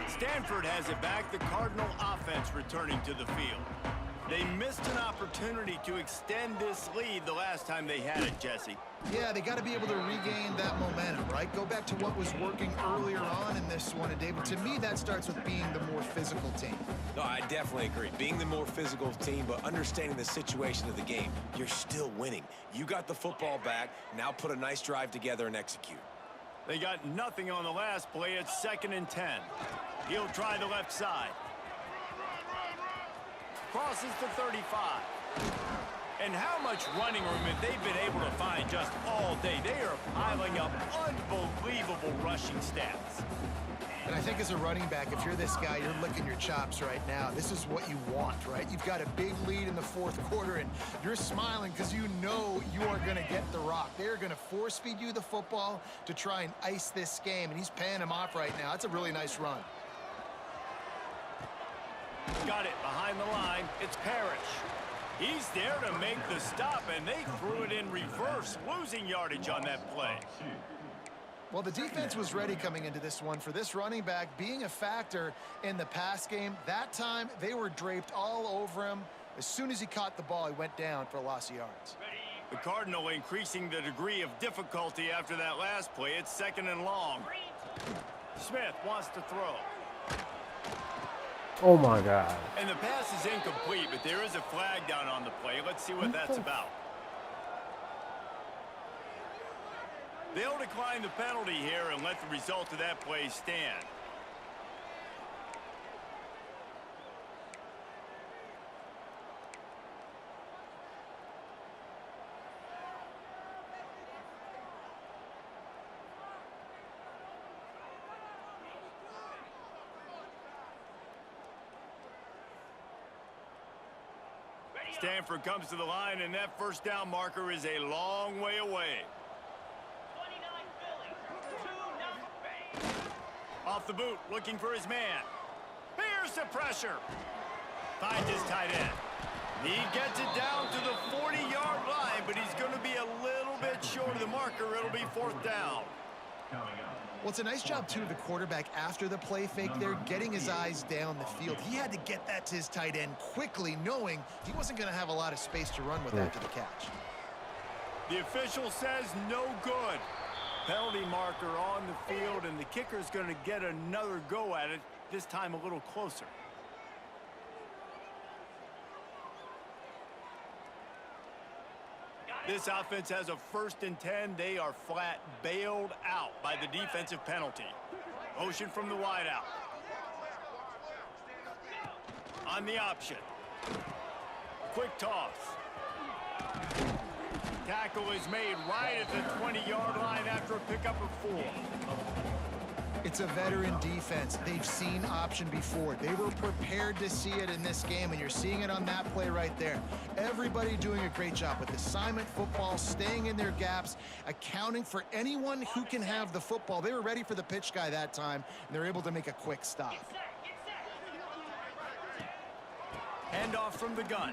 Stanford has it back, the Cardinal offense returning to the field. They missed an opportunity to extend this lead the last time they had it, Jesse. Yeah, they got to be able to regain that momentum, right? Go back to what was working earlier on in this one, and David, to me, that starts with being the more physical team. No, I definitely agree. Being the more physical team, but understanding the situation of the game, you're still winning. You got the football back. Now put a nice drive together and execute. They got nothing on the last play. It's 2nd and 10. He'll try the left side. Crosses the 35. And how much running room have they been able to find just all day? They are piling up unbelievable rushing stats. And I think as a running back, if you're this guy, you're licking your chops right now. This is what you want, right? You've got a big lead in the 4th quarter, and you're smiling because you know you are going to get the rock. They're going to force feed you the football to try and ice this game, and he's paying him off right now. That's a really nice run. Got it behind the line. It's Parrish. He's there to make the stop, and they threw it in reverse, losing yardage on that play. Well, the defense was ready coming into this one for this running back being a factor in the pass game. That time, they were draped all over him. As soon as he caught the ball, he went down for a loss of yards. The Cardinal increasing the degree of difficulty after that last play. It's 2nd and long. Smith wants to throw. Oh my God. And the pass is incomplete, but there is a flag down on the play. Let's see what that's about. They'll decline the penalty here and let the result of that play stand. Stanford comes to the line, and that first down marker is a long way away. 29 Phillies, 2-0. Off the boot, looking for his man. Here's the pressure. Finds his tight end. He gets it down to the 40-yard line, but he's going to be a little bit short of the marker. It'll be 4th down. Well, it's a nice job, too, of the quarterback after the play fake there, getting his eyes down the field. He had to get that to his tight end quickly, knowing he wasn't going to have a lot of space to run with after the catch. The official says no good. Penalty marker on the field, and the kicker's going to get another go at it, this time a little closer. This offense has a 1st and 10. They are flat bailed out by the defensive penalty. Motion from the wideout. On the option. Quick toss. Tackle is made right at the 20-yard line after a pickup of 4. It's a veteran defense. They've seen option before. They were prepared to see it in this game, and you're seeing it on that play right there. Everybody doing a great job with assignment football, staying in their gaps, accounting for anyone who can have the football. They were ready for the pitch guy that time, and they're able to make a quick stop. Handoff from the gun.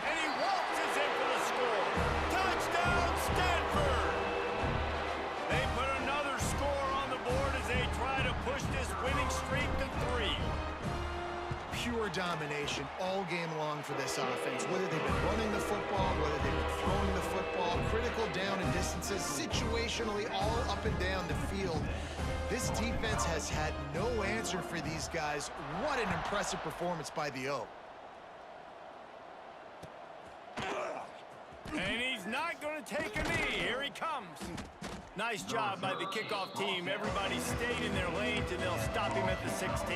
And he waltzes in for the score. Touchdown, Stanford! They put another score on the board as they try to push this winning streak to 3. Pure domination all game long for this offense. Whether they've been running the football, whether they've been throwing the football, critical down and distances, situationally all up and down the field. This defense has had no answer for these guys. What an impressive performance by the O. And he's not going to take a knee. Here he comes. Nice job by the kickoff team. Everybody stayed in their lanes, and they'll stop him at the 16.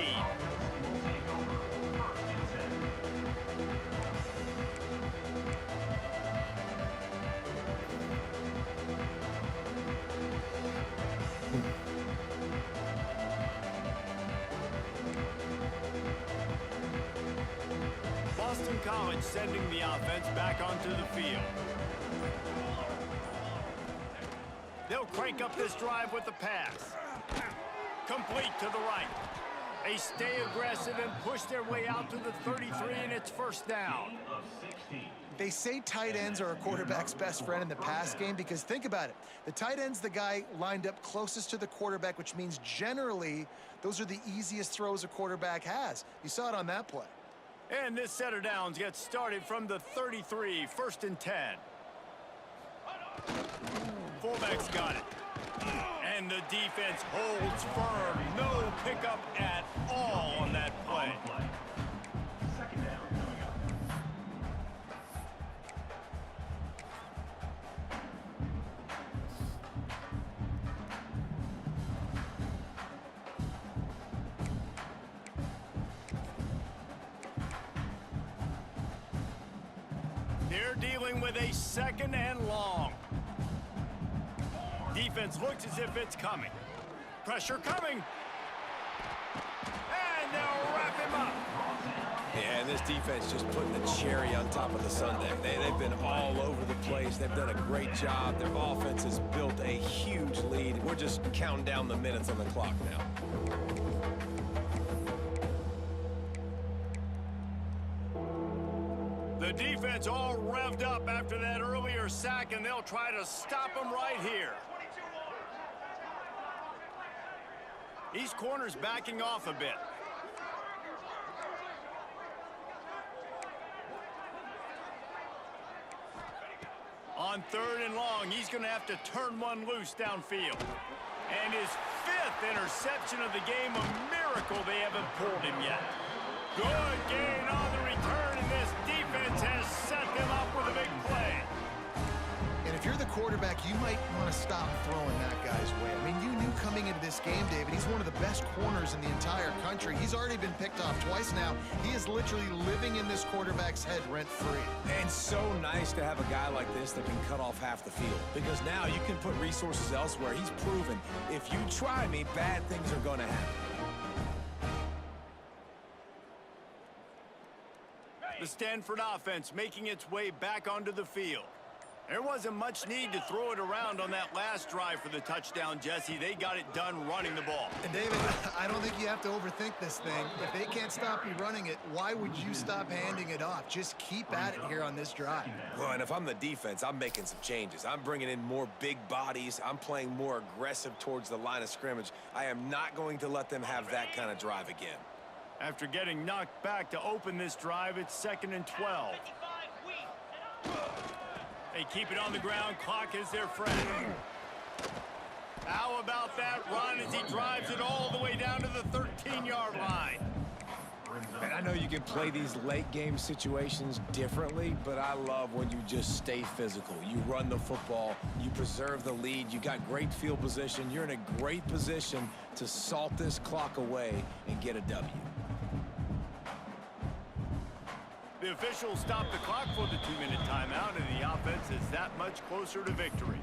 Boston College sending the offense back onto the field. They'll crank up this drive with the pass. Complete to the right. They stay aggressive and push their way out to the 33, and it's first down. They say tight ends are a quarterback's best friend in the pass game because think about it. The tight end's the guy lined up closest to the quarterback, which means generally those are the easiest throws a quarterback has. You saw it on that play. And this set of downs gets started from the 33, 1st and 10. Fullback's got it. And the defense holds firm. No pickup at all on that play. Second down coming up. They're dealing with a 2nd and long. Defense looks as if it's coming. Pressure coming. And they'll wrap him up. Yeah, and this defense just putting the cherry on top of the sundae. They've been all over the place. They've done a great job. Their offense has built a huge lead. We're just counting down the minutes on the clock now. The defense all revved up after that earlier sack, and they'll try to stop him right here. These corners backing off a bit. On 3rd and long, he's going to have to turn one loose downfield. And his 5th interception of the game, a miracle they haven't pulled him yet. Good gain on the return, and this defense has set them up with a big play. And if you're the quarterback, you might want to stop throwing that guy's way. I mean, you knew coming into this game, David, he's one of the best corners in the entire country. He's already been picked off twice now. He is literally living in this quarterback's head rent-free. And so nice to have a guy like this that can cut off half the field. Because now you can put resources elsewhere. He's proven, if you try me, bad things are going to happen. The Stanford offense making its way back onto the field. There wasn't much need to throw it around on that last drive for the touchdown, Jesse. They got it done running the ball. And David, I don't think you have to overthink this thing. If they can't stop you running it, why would you stop handing it off? Just keep at it here on this drive. Well, and if I'm the defense, I'm making some changes. I'm bringing in more big bodies. I'm playing more aggressive towards the line of scrimmage. I am not going to let them have that kind of drive again. After getting knocked back to open this drive, it's 2nd and 12. They keep it on the ground. Clock is their friend. How about that run as he drives it all the way down to the 13-yard line? And I know you can play these late-game situations differently, but I love when you just stay physical. You run the football. You preserve the lead. You got great field position. You're in a great position to salt this clock away and get a W. The officials stop the clock for the 2-minute timeout, and the offense is that much closer to victory.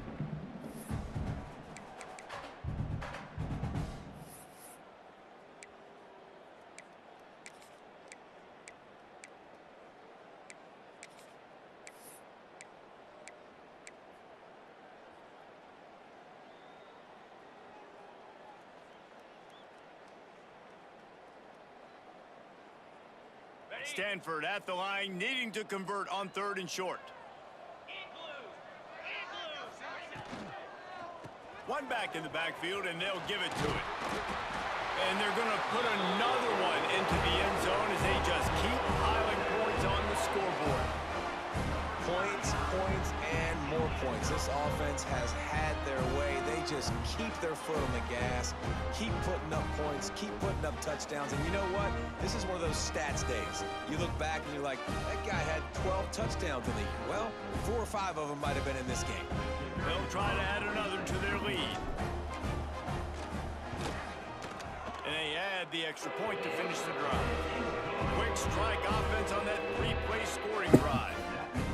Stanford at the line, needing to convert on 3rd and short. One back in the backfield, and they'll give it to it. And they're going to put another one into the end zone as they just keep piling points on the scoreboard. Points, points, and more points. This offense has had their way. They just keep their foot on the gas, keep putting up points, keep putting up touchdowns. And you know what? This is one of those stats days. You look back and you're like, that guy had 12 touchdowns in the year. Well, 4 or 5 of them might have been in this game. They'll try to add another to their lead. And they add the extra point to finish the drive. Quick strike offense on that 3-play scoring drive.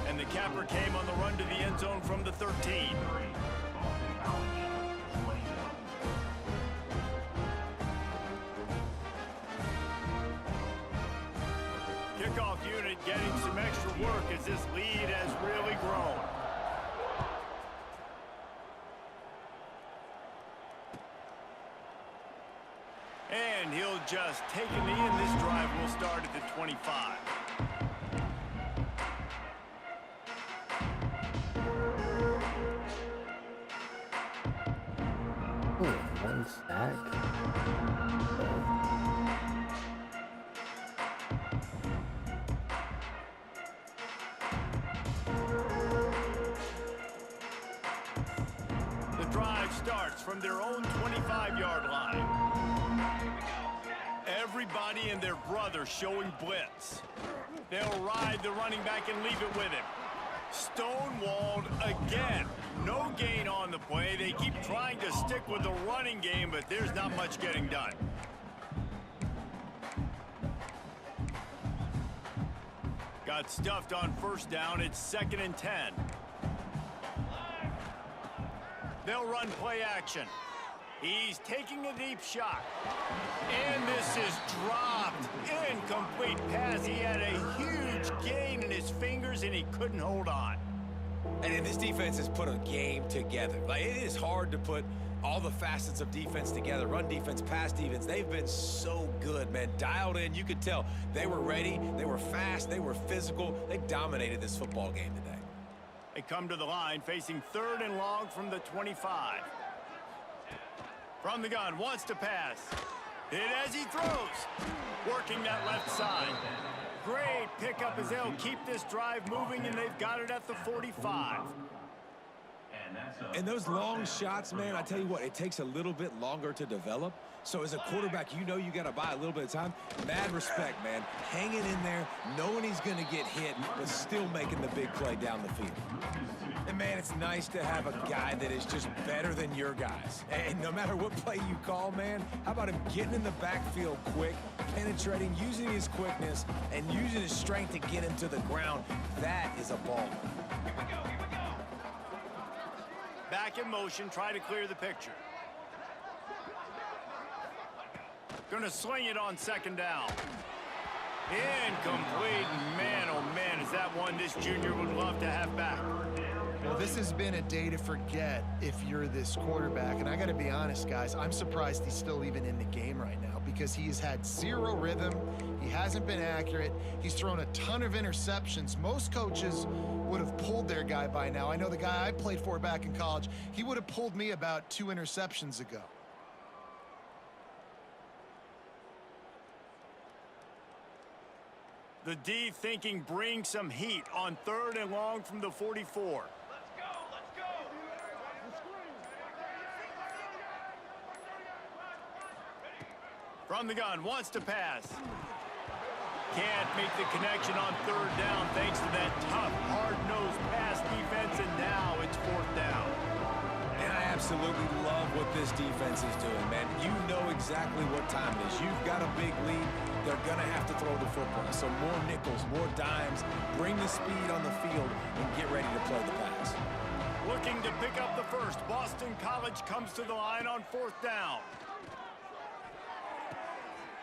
And the capper came on the run to the end zone from the 13. Kickoff unit getting some extra work as this lead has really grown. And he'll just take a knee, and this drive will start at the 25. One sack. The drive starts from their own 25-yard line. Everybody and their brother showing blitz. They'll ride the running back and leave it with him. Stonewalled again. No gain on the play. They keep trying to stick with the running game, but there's not much getting done. Got stuffed on 1st down. It's 2nd and 10. They'll run play action. He's taking a deep shot. And this is dropped. Incomplete pass. He had a huge gain in his fingers, and he couldn't hold on. And this defense has put a game together. Like, it is hard to put all the facets of defense together. Run defense, pass defense. They've been so good, man. Dialed in. You could tell they were ready. They were fast. They were physical. They dominated this football game today. They come to the line facing 3rd and long from the 25. From the gun, wants to pass. Hit as he throws. Working that left side. Great pickup as they'll keep this drive moving, and they've got it at the 45. And those long shots, man, I tell you what, it takes a little bit longer to develop. So as a quarterback, you know you got to buy a little bit of time. Mad respect, man. Hanging in there, knowing he's going to get hit, but still making the big play down the field. And, man, it's nice to have a guy that is just better than your guys. And no matter what play you call, man, how about him getting in the backfield quick, penetrating, using his quickness, and using his strength to get him to the ground. That is a ball. Here we go, here we go. Back in motion, try to clear the picture. Gonna sling it on 2nd down. Incomplete. Man, oh man, is that one this junior would love to have back. Well, this has been a day to forget if you're this quarterback. And I got to be honest, guys, I'm surprised he's still even in the game right now because he has had 0 rhythm. He hasn't been accurate. He's thrown a ton of interceptions. Most coaches would have pulled their guy by now. I know the guy I played for back in college, he would have pulled me about 2 interceptions ago. The D thinking bring some heat on 3rd and long from the 44. Let's go, let's go. From the gun, wants to pass. Can't make the connection on 3rd down thanks to that tough, hard-nosed pass defense, and now it's 4th down. And I absolutely love what this defense is doing, man. You know exactly what time it is. You've got a big lead. They're going to have to throw the football. So more nickels, more dimes, bring the speed on the field, and get ready to play the pass. Looking to pick up the first. Boston College comes to the line on 4th down.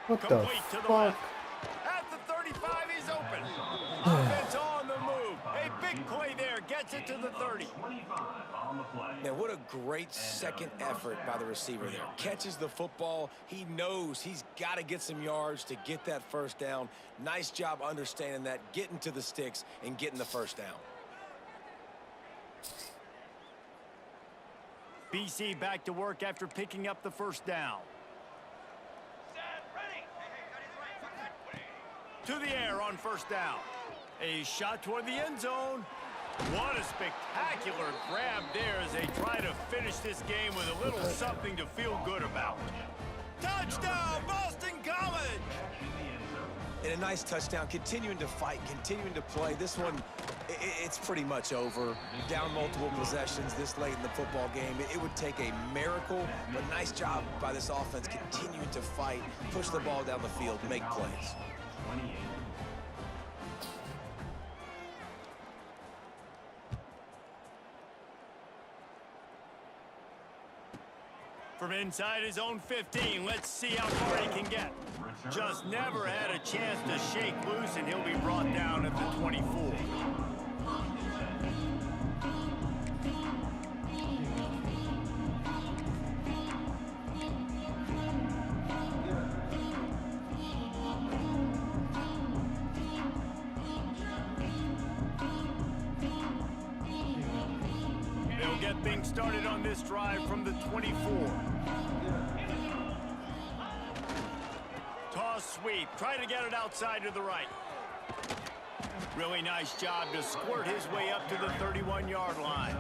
What the Complete to the fuck? left. At the 35, he's open. Offense on the move. A big Big play there. Gets it to the 30. 25 on the play. Man, what a great second effort by the receiver there. Catches the football. He knows he's got to get some yards to get that first down. Nice job understanding that, getting to the sticks and getting the first down. BC back to work after picking up the first down. Set, ready. To the air on first down. A shot toward the end zone. What a spectacular grab there as they try to finish this game with a little something to feel good about. Touchdown, Boston College! And a nice touchdown, continuing to fight, continuing to play. This one, it's pretty much over. Down multiple possessions this late in the football game. It would take a miracle, but nice job by this offense continuing to fight, push the ball down the field, make plays. 28. From inside his own 15, let's see how far he can get. Just never had a chance to shake loose, and he'll be brought down at the 24. They'll get things started on this drive from the 24. Toss sweep. Try to get it outside to the right. Really nice job to squirt his way up to the 31-yard line.